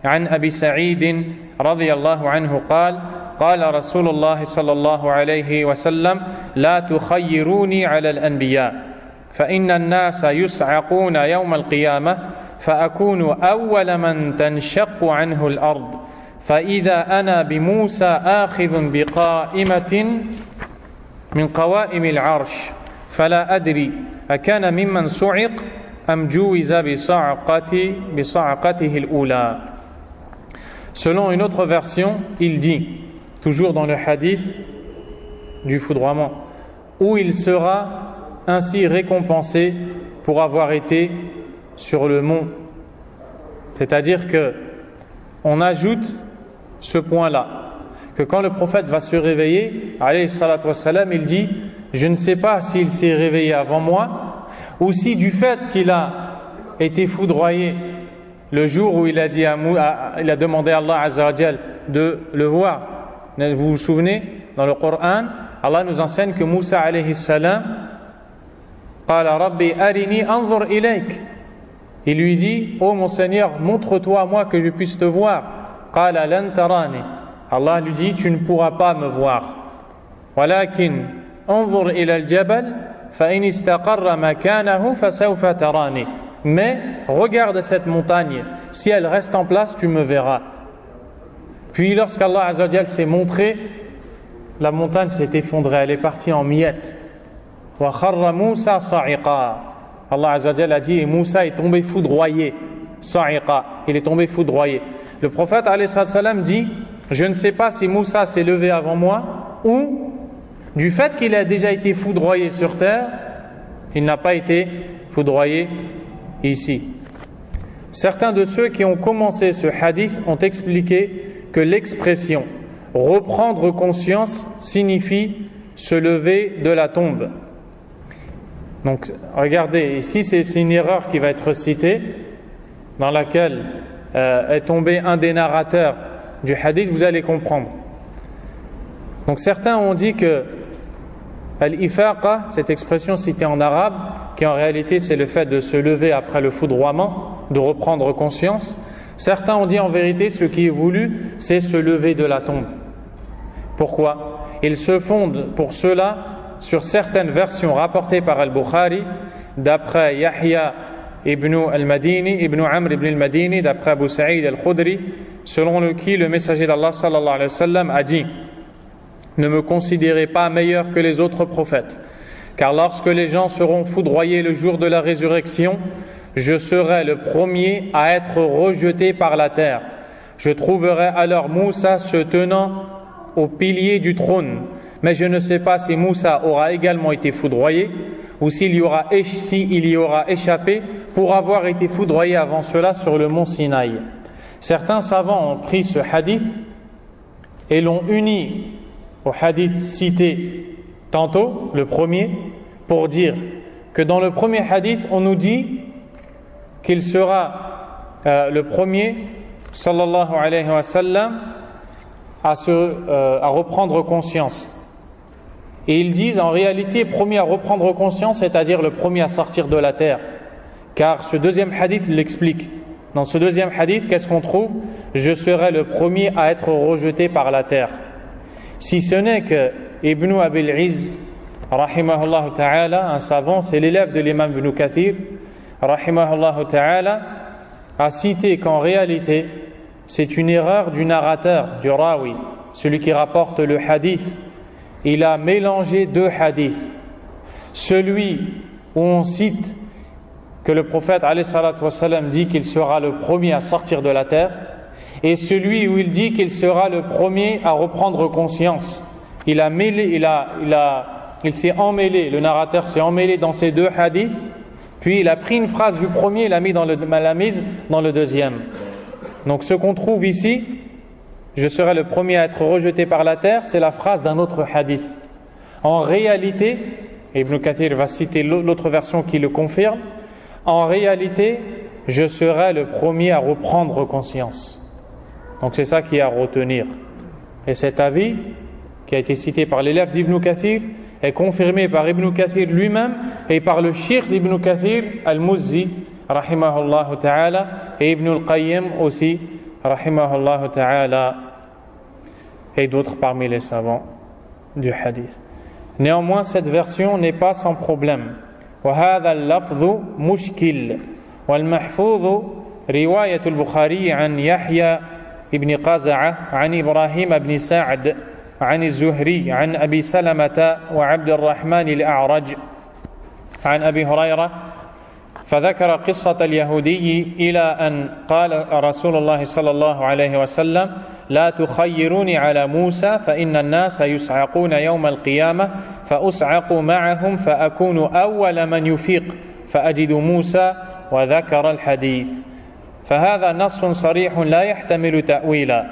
عن أبي سعيد رضي الله عنه قال قال رسول الله صلى الله عليه وسلم لا تخيروني على الأنبياء فإن الناس يصعقون يوم القيامة فأكون أول من تنشق عنه الأرض فإذا أنا بموسى آخذ بقائمة من قوائم العرش فلا أدري أكان ممن صعق أم جوز بصعقته الأولى. Selon une autre version, il dit, toujours dans le hadith du foudroiement, où il sera ainsi récompensé pour avoir été sur le mont. C'est-à-dire que on ajoute ce point-là, que quand le prophète va se réveiller, alayhi salatu wassalam, il dit, je ne sais pas s'il s'est réveillé avant moi, ou si du fait qu'il a été foudroyé le jour où il a dit il a demandé à Allah Azza wa Jal de le voir. Vous vous souvenez, dans le Coran, Allah nous enseigne que Moussa alayhi salam قال ربي أرني أنظر إليك. Il lui dit, ô mon Seigneur, montre-toi à moi que je puisse te voir. قال لن تراني. Allah lui dit, tu ne pourras pas me voir. ولكن انظر إلى الجبل فإن استقر مكانه فسوف تراني. Mais regarde cette montagne, si elle reste en place, tu me verras. Puis lorsqu'Allah Azza wa Jal s'est montré, la montagne s'est effondrée, elle est partie en miettes. وَخَرَّ مُوسَى صَعِقًا. Allah Azza wa Jal a dit, et Moussa est tombé foudroyé. صَعِقًا, il est tombé foudroyé. Le prophète alayhi salam dit, je ne sais pas si Moussa s'est levé avant moi, ou du fait qu'il a déjà été foudroyé sur terre, il n'a pas été foudroyé ici. Certains de ceux qui ont commencé ce hadith ont expliqué que l'expression reprendre conscience signifie se lever de la tombe. Donc regardez, ici c'est une erreur qui va être citée, dans laquelle est tombé un des narrateurs du hadith, vous allez comprendre. Donc certains ont dit que al-ifaqa, cette expression citée en arabe, qui en réalité c'est le fait de se lever après le foudroiement, de reprendre conscience. Certains ont dit en vérité ce qui est voulu, c'est se lever de la tombe. Pourquoi? Ils se fondent pour cela sur certaines versions rapportées par Al-Bukhari, d'après Yahya ibn al-Madini, ibn Amr ibn al-Madini, d'après Abu Sa'id al-Khudri, selon qui le messager d'Allah sallallahu alayhi wa sallam a dit: ne me considérez pas meilleur que les autres prophètes, car lorsque les gens seront foudroyés le jour de la résurrection, je serai le premier à être rejeté par la terre. Je trouverai alors Moussa se tenant au pilier du trône, mais je ne sais pas si Moussa aura également été foudroyé ou s'il y aura échappé pour avoir été foudroyé avant cela sur le mont Sinaï. Certains savants ont pris ce hadith et l'ont uni au hadith cité tantôt, le premier, pour dire que dans le premier hadith, on nous dit qu'il sera le premier, sallallahu alayhi wa sallam, à reprendre conscience. Et ils disent en réalité, premier à reprendre conscience, c'est-à-dire le premier à sortir de la terre. Car ce deuxième hadith l'explique. Dans ce deuxième hadith, qu'est-ce qu'on trouve? Je serai le premier à être rejeté par la terre. Si ce n'est que Ibn Abil Izz, rahimahullah ta'ala, un savant, c'est l'élève de l'imam Ibn Kathir, rahimahullah ta'ala, a cité qu'en réalité, c'est une erreur du narrateur, du rawi, celui qui rapporte le hadith. Il a mélangé deux hadiths. Celui où on cite que le prophète alayhi salatu wassalam dit qu'il sera le premier à sortir de la terre, et celui où il dit qu'il sera le premier à reprendre conscience. Il s'est emmêlé, le narrateur s'est emmêlé dans ces deux hadiths, puis il a pris une phrase du premier et l'a mise dans le deuxième. Donc ce qu'on trouve ici, je serai le premier à être rejeté par la terre, c'est la phrase d'un autre hadith. En réalité, Ibn Kathir va citer l'autre version qui le confirme, en réalité, je serai le premier à reprendre conscience. Donc c'est ça qui est à retenir. Et cet avis, qui a été cité par l'élève d'Ibn Kathir, est confirmé par Ibn Kathir lui-même et par le cheikh d'Ibn Kathir, Al-Muzzi, rahimahullah ta'ala, et Ibn al-Qayyim aussi, rahimahullah ta'ala, et d'autres parmi les savants du hadith. Néanmoins, cette version n'est pas sans problème. وهذا اللفظ مشكل والمحفوظ رواية البخاري عن يحيى ابن قزعة عن إبراهيم بن سعد عن الزهري عن أبي سلمة وعبد الرحمن الأعرج عن أبي هريرة فذكر قصة اليهودي إلى أن قال رسول الله صلى الله عليه وسلم لا تخيروني على موسى فإن الناس يصعقون يوم القيامة فأصعق معهم فأكون أول من يفيق فأجد موسى وذكر الحديث. فهذا نص صريح لا يحتمل تأويلا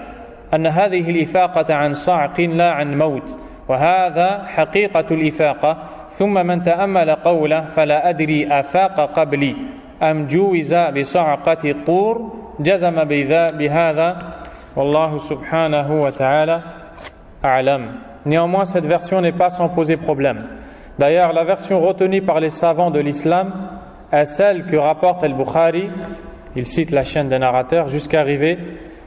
أن هذه الإفاقة عن صعق لا عن موت، وهذا حقيقة الإفاقة. ثم من تأمل قوله فلا أدري أفاق قبلي أم جوز بصعقة الطور جزم بهذا والله سبحانه وتعالى أعلم. Néanmoins, cette version n'est pas sans poser problème. D'ailleurs, la version retenue par les savants de l'islam est celle que rapporte Al-Bukhari, il cite la chaîne des narrateurs, jusqu'à arriver,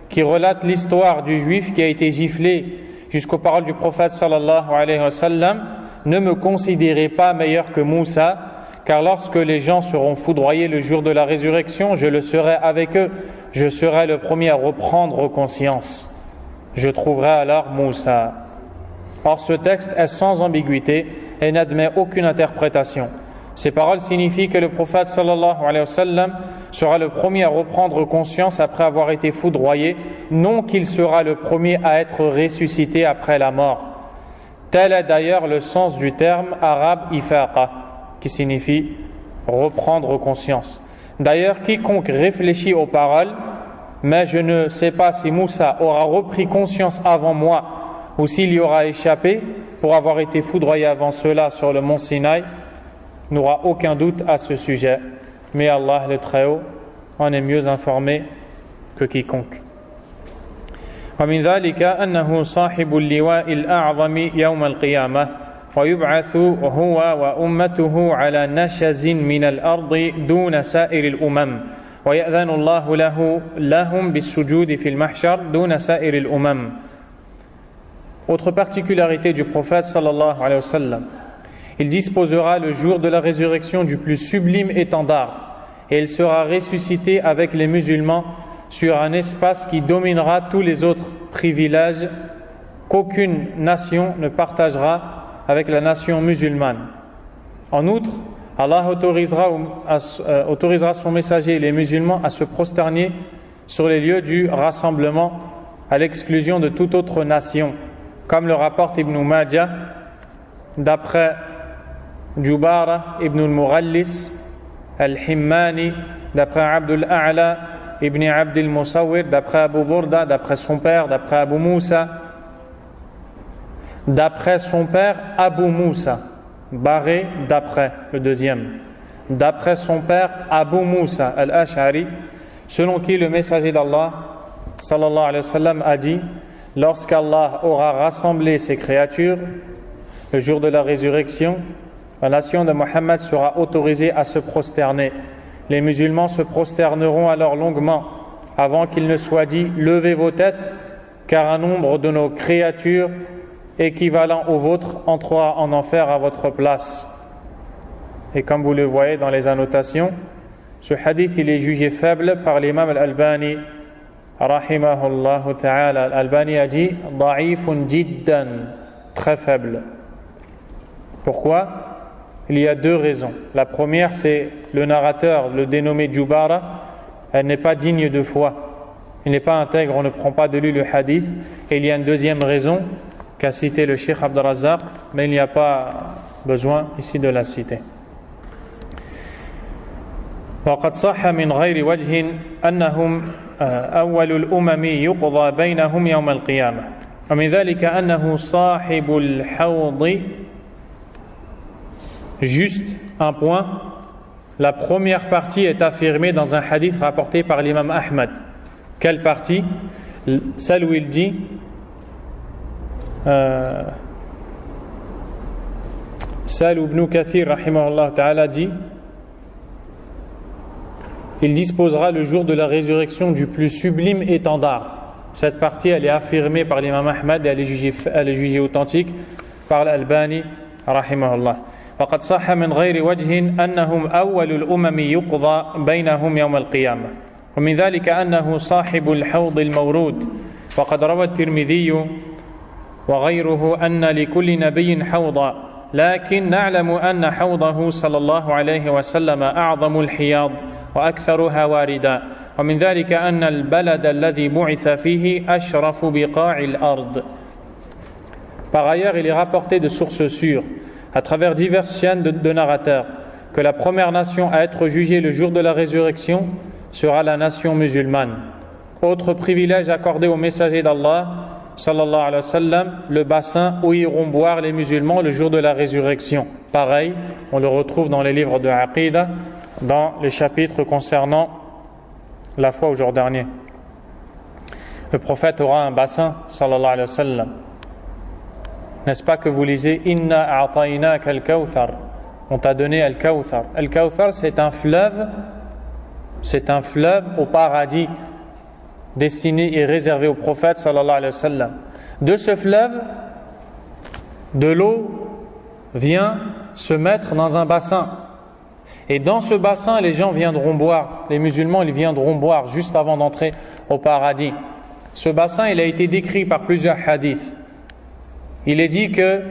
qui relate l'histoire du juif qui a été giflé jusqu'aux paroles du prophète sallallahu alayhi wa sallam: ne me considérez pas meilleur que Moussa, car lorsque les gens seront foudroyés le jour de la résurrection, je le serai avec eux, je serai le premier à reprendre conscience. Je trouverai alors Moussa. Or, ce texte est sans ambiguïté et n'admet aucune interprétation. Ces paroles signifient que le prophète sallallahu alayhi wa sallam sera le premier à reprendre conscience après avoir été foudroyé, non qu'il sera le premier à être ressuscité après la mort. Tel est d'ailleurs le sens du terme arabe ifaqa, qui signifie reprendre conscience. D'ailleurs, quiconque réfléchit aux paroles, mais je ne sais pas si Moussa aura repris conscience avant moi ou s'il y aura échappé pour avoir été foudroyé avant cela sur le mont Sinaï, n'aura aucun doute à ce sujet. Mais Allah le Très-Haut en est mieux informé que quiconque. ومن ذلك أنه صاحب اللواء الأعظم يوم القيامة ويبعث هو وأمته على نشز من الأرض دون سائر الأمم ويأذن الله لهم بالسجود في المحشر دون سائر الأمم. Autre particularité du prophète sallallahu alayhi wa sallam, il disposera le jour de la résurrection du plus sublime étendard et il sera ressuscité avec les musulmans sur un espace qui dominera tous les autres privilèges qu'aucune nation ne partagera avec la nation musulmane. En outre, Allah autorisera son messager et les musulmans à se prosterner sur les lieux du rassemblement à l'exclusion de toute autre nation, comme le rapporte Ibn Majah d'après Jubara ibn al-Mughallis al-Himmani, d'après Abdul A'la ibn Abd al-Musawwir, d'après Abu Burda, d'après son père, d'après Abu Moussa, d'après son père Abu Moussa, barré d'après le deuxième, d'après son père Abu Moussa al-Ash'ari, selon qui le messager d'Allah sallallahu alayhi wa sallam a dit: lorsqu'Allah aura rassemblé ses créatures le jour de la résurrection, la nation de Mohammed sera autorisée à se prosterner. Les musulmans se prosterneront alors longuement avant qu'il ne soit dit: levez vos têtes, car un nombre de nos créatures équivalent au vôtre entrera en enfer à votre place. Et comme vous le voyez dans les annotations, ce hadith il est jugé faible par l'imam al-Albani rahimahullah ta'ala. Al-Albani a dit da'ifun jiddan, très faible. Pourquoi? Il y a deux raisons. La première, c'est le narrateur, le dénommé Jubara, elle n'est pas digne de foi, il n'est pas intègre, on ne prend pas de lui le hadith. Et il y a une deuxième raison qu'a cité le Cheikh Abd al-Razzaq, mais il n'y a pas besoin ici de la citer. وقد صح من غير وجه أنهم أول الأمم يقضى بينهم يوم القيامة ومن ذلك أنه صاحب الحوض. Juste un point, la première partie est affirmée dans un hadith rapporté par l'imam Ahmad. Quelle partie? Celle où il dit celle où Ibn Kathir rahimahullah ta'ala dit: il disposera le jour de la résurrection du plus sublime étendard. Cette partie elle est affirmée par l'imam Ahmad et elle est jugée authentique par l'Albani rahimahullah. وقد صح من غير وجه أنهم أول الأمم يقضى بينهم يوم القيامة ومن ذلك أنه صاحب الحوض المورود وقد روى الترمذي وغيره أن لكل نبي حوضا لكن نعلم أن حوضه صلى الله عليه وسلم أعظم الحياض وأكثرها واردا ومن ذلك أن البلد الذي بعث فيه أشرف بقاع الأرض. Par ailleurs, il est rapporté de sources sûres à travers diverses chaînes de narrateurs que la première nation à être jugée le jour de la résurrection sera la nation musulmane. Autre privilège accordé aux messagers d'Allah sallallahu alayhi wa sallam, le bassin où iront boire les musulmans le jour de la résurrection. Pareil, on le retrouve dans les livres de Aqidah, dans les chapitres concernant la foi au jour dernier. Le prophète aura un bassin sallallahu alayhi wa sallam N'est-ce pas que vous lisez Inna a'tainaka al-kawthar, on t'a donné al-kawthar. Al-kawthar, c'est un fleuve au paradis destiné et réservé au prophète sallallahu alayhi wa sallam. De ce fleuve, de l'eau vient se mettre dans un bassin. Et dans ce bassin, les gens viendront boire, les musulmans, ils viendront boire juste avant d'entrer au paradis. Ce bassin, il a été décrit par plusieurs hadiths. Il est dit que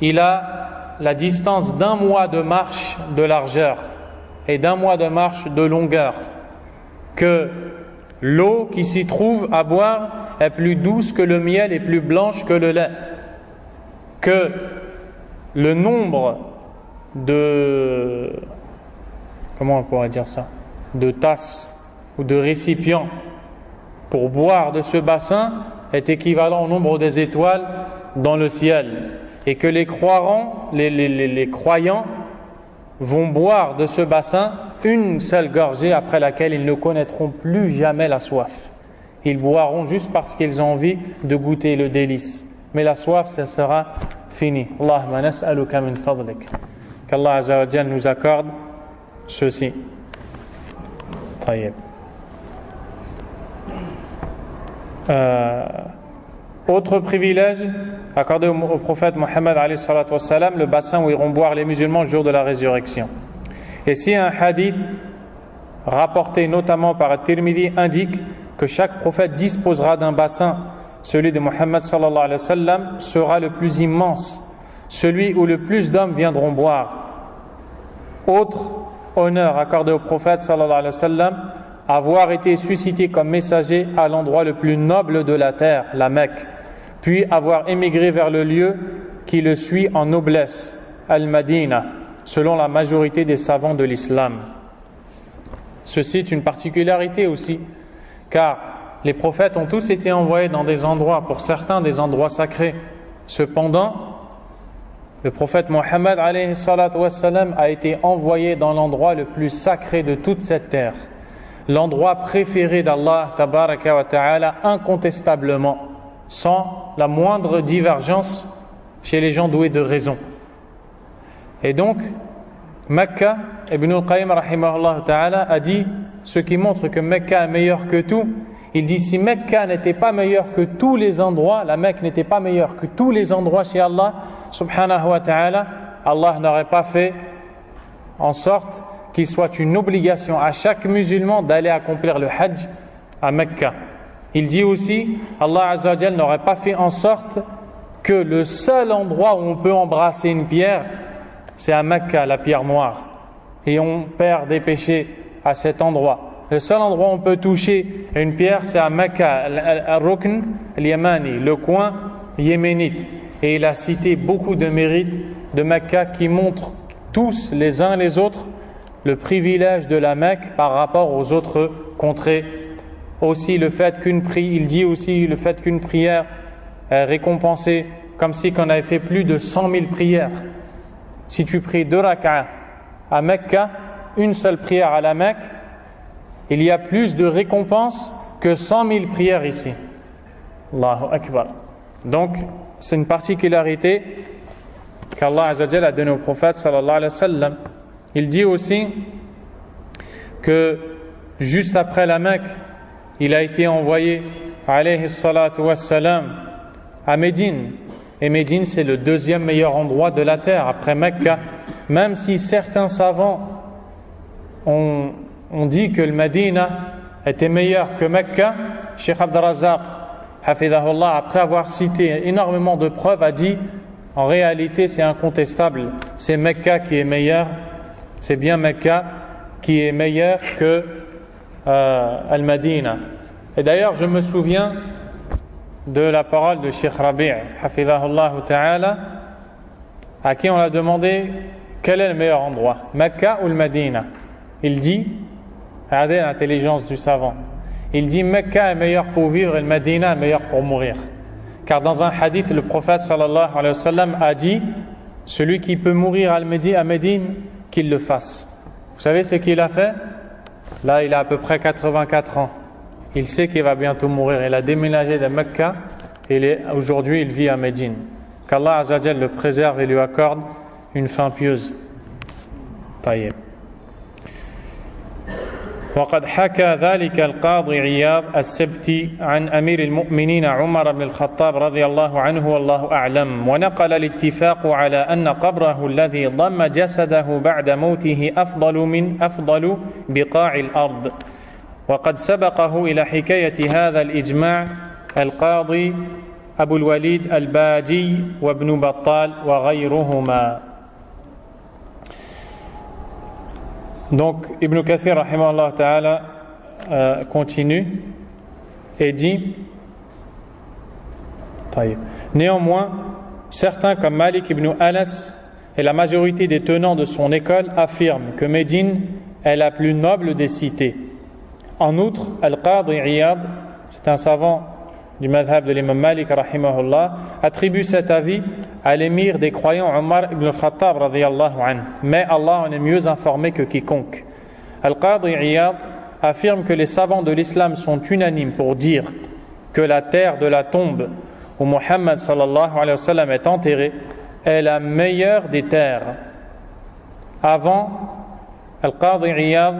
il a la distance d'un mois de marche de largeur et d'un mois de marche de longueur, que l'eau qui s'y trouve à boire est plus douce que le miel et plus blanche que le lait, que le nombre de, comment on pourrait dire ça, de tasses ou de récipients pour boire de ce bassin est équivalent au nombre des étoiles dans le ciel, et que les croyants vont boire de ce bassin une seule gorgée après laquelle ils ne connaîtront plus jamais la soif. Ils boiront juste parce qu'ils ont envie de goûter le délice, mais la soif, ça sera fini. Allahumma nas'aluka min fadlik, qu'Allah Azza wa Jalla nous accorde ceci. Tayyib. Autre privilège accordé au prophète Mohammed alayhi salatu wassalam, le bassin où iront boire les musulmans le jour de la résurrection. Et si un hadith rapporté notamment par At-Tirmidhi indique que chaque prophète disposera d'un bassin, celui de Mohammed sallallahu alayhi wa sallam sera le plus immense, celui où le plus d'hommes viendront boire. Autre honneur accordé au prophète sallallahu alayhi wa sallam, avoir été suscité comme messager à l'endroit le plus noble de la terre, la Mecque, puis avoir émigré vers le lieu qui le suit en noblesse, Al-Madina, selon la majorité des savants de l'islam. Ceci est une particularité aussi, car les prophètes ont tous été envoyés dans des endroits, pour certains des endroits sacrés. Cependant, le prophète Mohammed alayhi salatu wassalam a été envoyé dans l'endroit le plus sacré de toute cette terre, l'endroit préféré d'Allah tabaraka wa ta'ala, incontestablement, sans la moindre divergence chez les gens doués de raison. Et donc Mecca, Ibn al-Qayyim rahimahullah ta'ala a dit ce qui montre que Mecca est meilleur que tout. Il dit si Mecca n'était pas meilleur que tous les endroits, la Mecque n'était pas meilleure que tous les endroits chez Allah subhanahu wa ta'ala, Allah n'aurait pas fait en sorte qu'il soit une obligation à chaque musulman d'aller accomplir le Hajj à Mecca. Il dit aussi, Allah Azza wa Jal n'aurait pas fait en sorte que le seul endroit où on peut embrasser une pierre, c'est à Mecca, la pierre noire, et on perd des péchés à cet endroit. Le seul endroit où on peut toucher une pierre, c'est à Mecca, al-Rukn al-Yamani, le coin yéménite. Et il a cité beaucoup de mérites de Mecca qui montrent tous les uns les autres le privilège de la Mecque par rapport aux autres contrées. Aussi le fait il dit aussi le fait qu'une prière est récompensée comme si qu'on avait fait plus de 100 000 prières. Si tu pries 2 rak'ah à Mecca, une seule prière à la Mecque, il y a plus de récompenses que 100 000 prières ici. Allahu Akbar. Donc c'est une particularité qu'Allah Azza wa Jalla a donnée au prophète sallallahu alayhi wa sallam. Il dit aussi que juste après la Mecque, il a été envoyé alayhi salatu wassalam à Médine. Et Médine, c'est le deuxième meilleur endroit de la terre après Mecca. Même si certains savants ont dit que le Médina était meilleur que Mecca, Cheikh Abd al-Razzaq, hafidahullah, après avoir cité énormément de preuves, a dit en réalité c'est incontestable, c'est Mecca qui est meilleur, c'est bien Mecca qui est meilleur que Al-Madina. Et d'ailleurs je me souviens de la parole de Cheikh Rabi' hafidahullah ta'ala, à qui on a demandé quel est le meilleur endroit, Mecca ou le Madina. Il dit, regardez l'intelligence du savant, il dit Mecca est meilleur pour vivre et le Madina est meilleur pour mourir. Car dans un hadith, le prophète sallallahu alayhi wa sallam a dit, celui qui peut mourir à Médine, qu'il le fasse. Vous savez ce qu'il a fait? Là, il a à peu près 84 ans. Il sait qu'il va bientôt mourir. Il a déménagé de Mecca Aujourd'hui, il vit à Médine. Qu'Allah Azza wa Jal le préserve et lui accorde une fin pieuse. طيب. وقد حكى ذلك القاضي عياض السبتي عن أمير المؤمنين عمر بن الخطاب رضي الله عنه والله أعلم، ونقل الاتفاق على أن قبره الذي ضم جسده بعد موته أفضل بقاع الأرض. وقد سبقه إلى حكاية هذا الإجماع القاضي أبو الوليد الباجي وابن بطال وغيرهما. Donc Ibn Kathir rahimahullah ta'ala continue et dit néanmoins, certains comme Malik ibn Anas et la majorité des tenants de son école affirment que Médine est la plus noble des cités. En outre, Al-Qadi Iyad, c'est un savant du madhab de l'imam Malik rahimahullah, attribue cet avis à l'émir des croyants Omar ibn al-Khattab radiyallahu anhu. Mais Allah en est mieux informé que quiconque. Al-Qadi Iyad affirme que les savants de l'islam sont unanimes pour dire que la terre de la tombe où Muhammad sallallahu alayhi wa sallam est enterré est la meilleure des terres. Avant, Al-Qadi Iyad,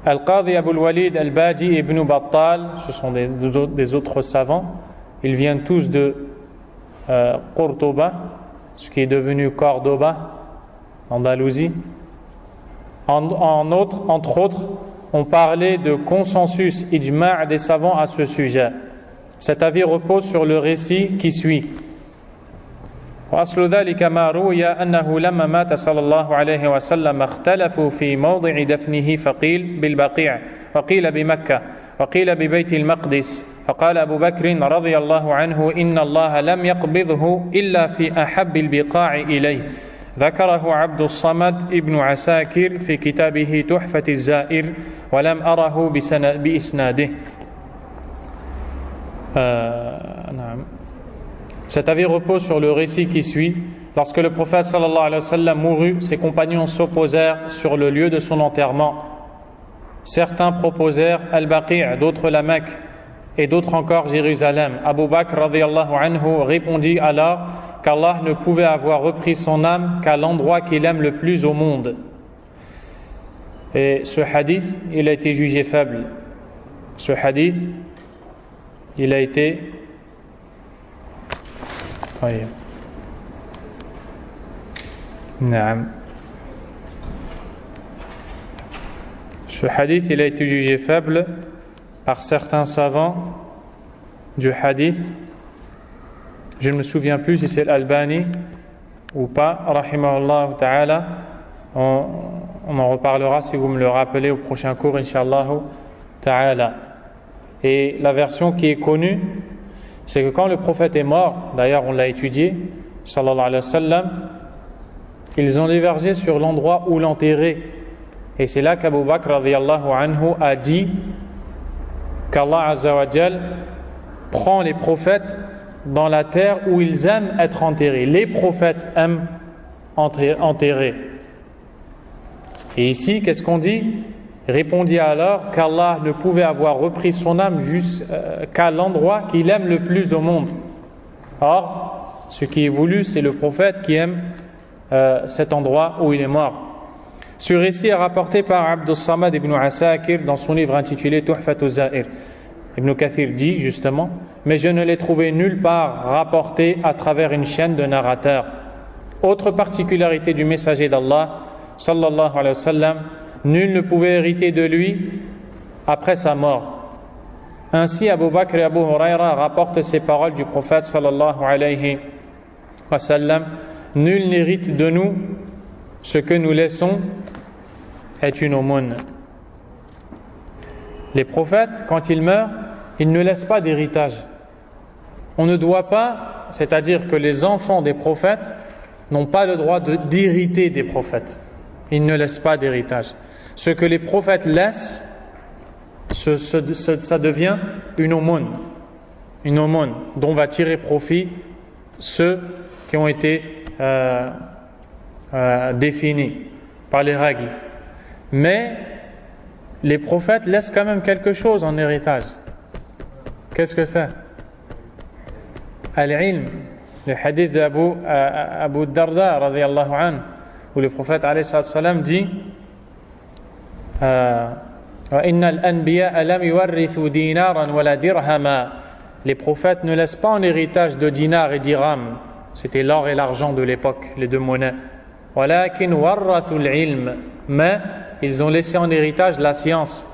Al-Qadi Abu al-Walid al-Baji et Ibn Battal, ce sont des autres savants. Ils viennent tous de Cordoba, ce qui est devenu Cordoba, Andalousie. Entre autres, on parlait de consensus ijma' des savants à ce sujet. Cet avis repose sur le récit qui suit. وأصل ذلك ما روي أنه لما مات صلى الله عليه وسلم اختلفوا في موضع دفنه فقيل بالبقيع وقيل بمكة وقيل ببيت المقدس فقال أبو بكر رضي الله عنه إن الله لم يقبضه إلا في أحب البقاع إليه. ذكره عبد الصمد ابن عساكر في كتابه تحفة الزائر ولم أره بإسناده. نعم. Cet avis repose sur le récit qui suit. Lorsque le prophète sallallahu alayhi wa sallam mourut, ses compagnons s'opposèrent sur le lieu de son enterrement. Certains proposèrent Al-Baqi', d'autres la Mecque et d'autres encore Jérusalem. Abu Bakr radiyallahu anhu répondit alors qu'Allah ne pouvait avoir repris son âme qu'à l'endroit qu'il aime le plus au monde. Et ce hadith, il a été jugé faible. Ce hadith, il a été Ce hadith, il a été jugé faible par certains savants du hadith. Je ne me souviens plus si c'est l'Albani ou pas, rahimahullah ta'ala. On en reparlera si vous me le rappelez au prochain cours, inshallah ta'ala. Et la version qui est connue, c'est que quand le prophète est mort, d'ailleurs on l'a étudié, sallallahu alayhi wa sallam, ils ont divergé sur l'endroit où l'enterrer. Et c'est là qu'Abu Bakr radiyallahu anhu a dit qu'Allah Azza wa Jal prend les prophètes dans la terre où ils aiment être enterrés. Les prophètes aiment enterrer. Et ici, qu'est-ce qu'on dit? Répondit alors qu'Allah ne pouvait avoir repris son âme qu'à l'endroit qu'il aime le plus au monde. Or, ce qui est voulu, c'est le prophète qui aime cet endroit où il est mort. Ce récit est rapporté par Abdus Samad ibn Asakir dans son livre intitulé Tuhfat az-Za'ir. Ibn Kathir dit justement, mais je ne l'ai trouvé nulle part rapporté à travers une chaîne de narrateurs. Autre particularité du messager d'Allah, sallallahu alayhi wa sallam, nul ne pouvait hériter de lui après sa mort. Ainsi, Abu Bakr et Abu Huraira rapportent ces paroles du prophète sallallahu alayhi wa sallam. Nul n'hérite de nous, ce que nous laissons est une aumône. Les prophètes, quand ils meurent, ils ne laissent pas d'héritage. On ne doit pas, c'est-à-dire que les enfants des prophètes n'ont pas le droit d'hériter des prophètes. Ils ne laissent pas d'héritage. Ce que les prophètes laissent, ça devient une aumône dont va tirer profit ceux qui ont été définis par les règles. Mais les prophètes laissent quand même quelque chose en héritage. Qu'est-ce que c'est? Al-ilm. Le hadith d'Abu Darda radiyallahu anhu, où le prophète alayhi salam dit وَإِنَّ الْأَنْبِيَاءَ لَمْ يُوَرِّثُوا دِينَارًا وَلَا دِرْهَمًا. Les prophètes ne laissent pas en héritage de dinars et dirhams. C'était l'or et l'argent de l'époque, les deux monnaies. وَلَكِنْ وَرَّثُوا الْعِلْمَ. Mais ils ont laissé en héritage la science.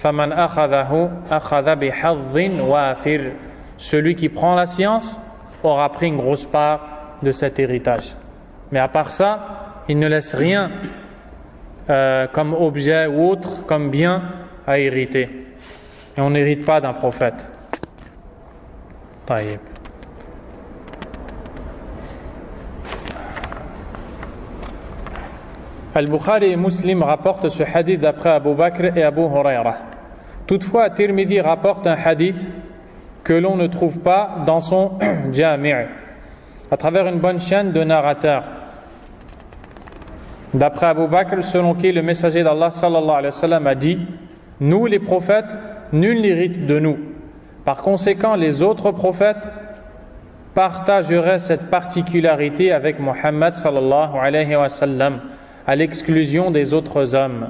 فَمَنْ أَخَذَهُ أَخَذَ بِحَظٍ وَافِرٍ. Celui qui prend la science aura pris une grosse part de cet héritage. Mais à part ça, il ne laisse rien comme objet ou autre, comme bien à hériter. Et on n'hérite pas d'un prophète. Taïb. Al-Bukhari et Muslim rapportent ce hadith d'après Abu Bakr et Abu Huraira. Toutefois, Tirmidhi rapporte un hadith que l'on ne trouve pas dans son Jami' à travers une bonne chaîne de narrateurs. D'après Abu Bakr, selon qui le messager d'Allah sallallahu alayhi wa sallam a dit: nous les prophètes, nul n'hérite de nous. Par conséquent, les autres prophètes partageraient cette particularité avec Muhammad sallallahu alayhi wa sallam, à l'exclusion des autres hommes.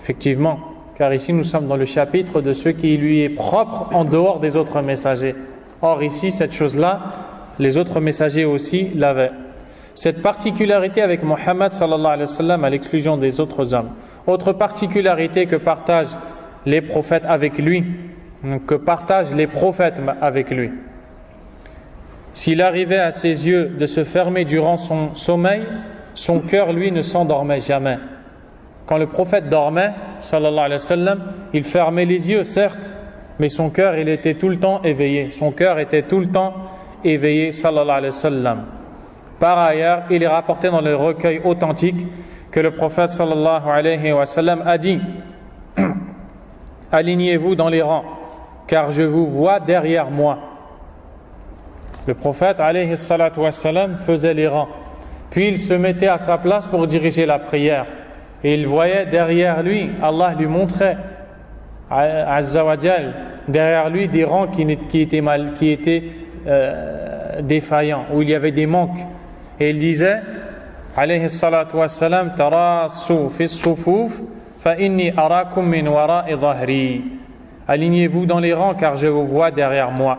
Effectivement, car ici nous sommes dans le chapitre de ce qui lui est propre en dehors des autres messagers. Or ici, cette chose-là, les autres messagers aussi l'avaient. Cette particularité avec Muhammad sallallahu alayhi wa sallam à l'exclusion des autres hommes. Autre particularité que partagent les prophètes avec lui, que partagent les prophètes avec lui. S'il arrivait à ses yeux de se fermer durant son sommeil, son cœur, lui, ne s'endormait jamais. Quand le prophète dormait, sallallahu alayhi wa sallam, il fermait les yeux, certes, mais son cœur, il était tout le temps éveillé. Son cœur était tout le temps éveillé, sallallahu alayhi wa sallam. Par ailleurs, il est rapporté dans le recueil authentique que le prophète, sallallahu alayhi wa sallam, a dit: alignez-vous dans les rangs, car je vous vois derrière moi. Le prophète, alayhi salatu wa sallam, faisait les rangs. Puis il se mettait à sa place pour diriger la prière. Et il voyait derrière lui, Allah lui montrait, Azza wa Jal, derrière lui des rangs qui étaient défaillants, où il y avait des manques. Et il disait, alayhi salatu wa salam, tarasu fi sufuf, fa inni arakum min wara'i dhahri. Alignez-vous dans les rangs, car je vous vois derrière moi.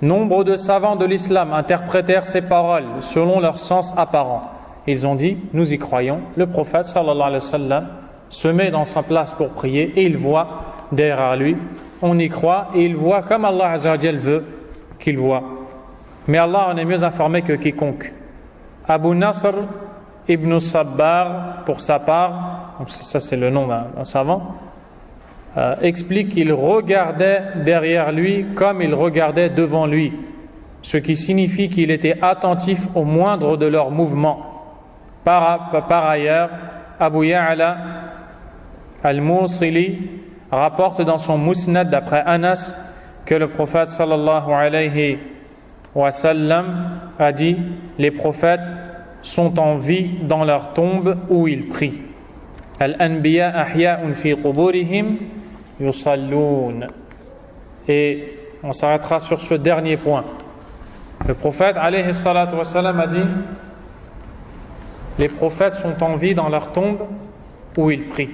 Nombre de savants de l'islam interprétèrent ces paroles selon leur sens apparent. Ils ont dit: nous y croyons. Le prophète sallallahu alayhi wa sallam se met dans sa place pour prier et il voit derrière lui. On y croit et il voit comme Allah azza wa jal veut qu'il voit. Mais Allah en est mieux informé que quiconque. Abu Nasr ibn Sabbar, pour sa part, ça c'est le nom d'un savant, explique qu'il regardait derrière lui comme il regardait devant lui, ce qui signifie qu'il était attentif au moindre de leurs mouvements. Par ailleurs, Abu Ya'la al-Mawsili rapporte dans son Musnad d'après Anas que le prophète sallallahu alayhi wa sallam a dit: les prophètes sont en vie dans leur tombe où ils prient. Al-anbiya ahya'un fi quburihim yusallun. Et on s'arrêtera sur ce dernier point. Le prophète alayhi salatu wa sallam a dit: les prophètes sont en vie dans leur tombe où ils prient.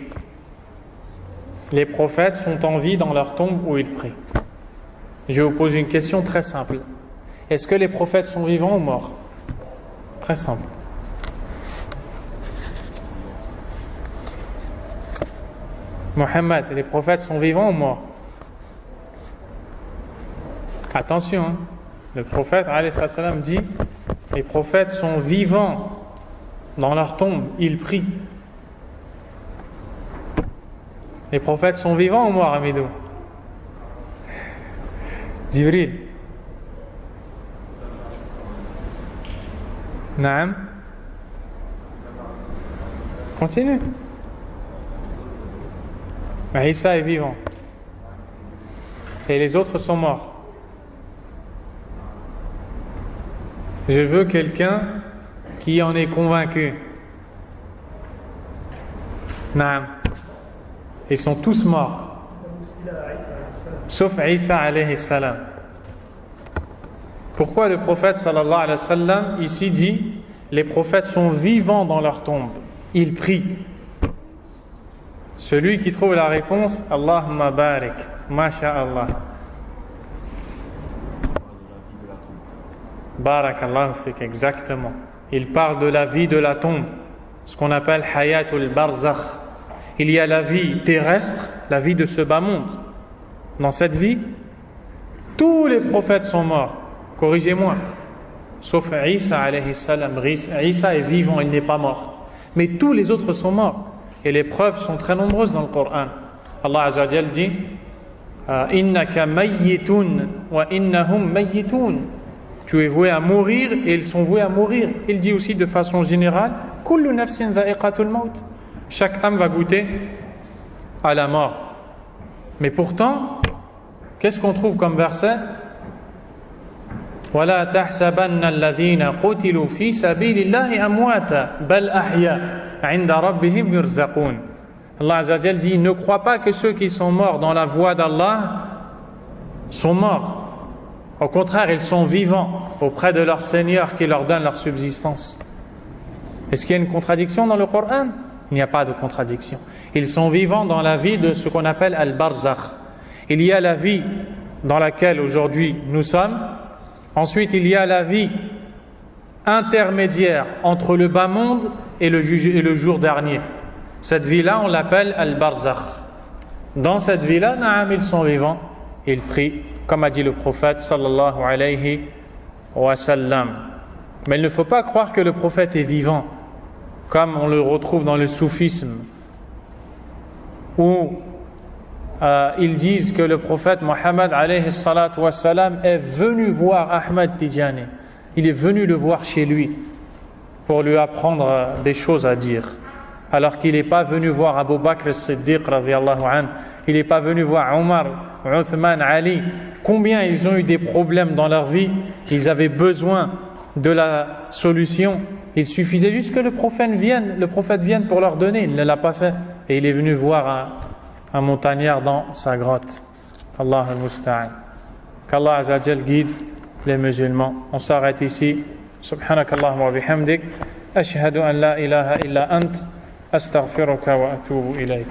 Les prophètes sont en vie dans leur tombe où ils prient. Je vais vous poser une question très simple. Est-ce que les prophètes sont vivants ou morts? Très simple. Mohammed, les prophètes sont vivants ou morts? Attention, hein. Le prophète alayhi salam dit: les prophètes sont vivants dans leur tombe, ils prient. Les prophètes sont vivants ou morts, Amidou? Jibril. Naam. Continue. Mais Isa est vivant. Et les autres sont morts. Je veux quelqu'un qui en est convaincu. Naam. Ils sont tous morts. sauf Isa alayhi salam. Pourquoi le prophète sallallahu alayhi wa sallam ici dit les prophètes sont vivants dans leur tombe, ils prient? Celui qui trouve la réponse, Allahumma barik, masha'Allah. Barakallahu fik, exactement. Il parle de la vie de la tombe, ce qu'on appelle hayatul barzakh. Il y a la vie terrestre, la vie de ce bas monde. Dans cette vie, tous les prophètes sont morts. Corrigez-moi. Sauf Isa alayhi salam. Isa est vivant, il n'est pas mort. Mais tous les autres sont morts. Et les preuves sont très nombreuses dans le Coran. Allah Azza wa Jal dit Innaka mayyitun wa innahum mayyitun. Tu es voué à mourir et ils sont voués à mourir. Il dit aussi de façon générale Kullu nafsin dha'iqatul maut. Chaque âme va goûter à la mort. Mais pourtant, qu'est-ce qu'on trouve comme verset? وَلَا تَحْسَبَنَّ الَّذِينَ قُتِلُوا فِي سَبِيلِ اللَّهِ أَمْوَاتًا بَلْ أَحْيَاءٌ عِندَ رَبِّهِمْ يُرْزَقُونَ. Allah Azza wa Jal dit ne crois pas que ceux qui sont morts dans la voie d'Allah sont morts. Au contraire, ils sont vivants auprès de leur Seigneur qui leur donne leur subsistance. Est-ce qu'il y a une contradiction dans le Coran? Il n'y a pas de contradiction. Ils sont vivants dans la vie de ce qu'on appelle al-barzakh. Il y a la vie dans laquelle aujourd'hui nous sommes. Ensuite, il y a la vie intermédiaire entre le bas monde et le jour dernier. Cette vie-là, on l'appelle al-barzakh. Dans cette vie-là, naam, ils sont vivants, ils prient, comme a dit le prophète sallallahu alayhi wa sallam. Mais il ne faut pas croire que le prophète est vivant, comme on le retrouve dans le soufisme, où ils disent que le prophète Mohammed alayhi salatu wa salam est venu voir Ahmad Tidjani. Il est venu le voir chez lui pour lui apprendre des choses à dire. Alors qu'il n'est pas venu voir Abu Bakr as-Siddiq radiyallahu anhu. Il n'est pas venu voir Omar, Uthman, Ali. Combien ils ont eu des problèmes dans leur vie, ils avaient besoin de la solution. Il suffisait juste que le prophète vienne pour leur donner. Il ne l'a pas fait. Et il est venu voir un montagnard dans sa grotte. Allah al-Musta'an. Qu'Allah Azza wa Jal guide les musulmans. On s'arrête ici. Subhanakallahumma wa bihamdik. Ashhadu an la ilaha illa ant. Astaghfiruka wa atubu ilayk.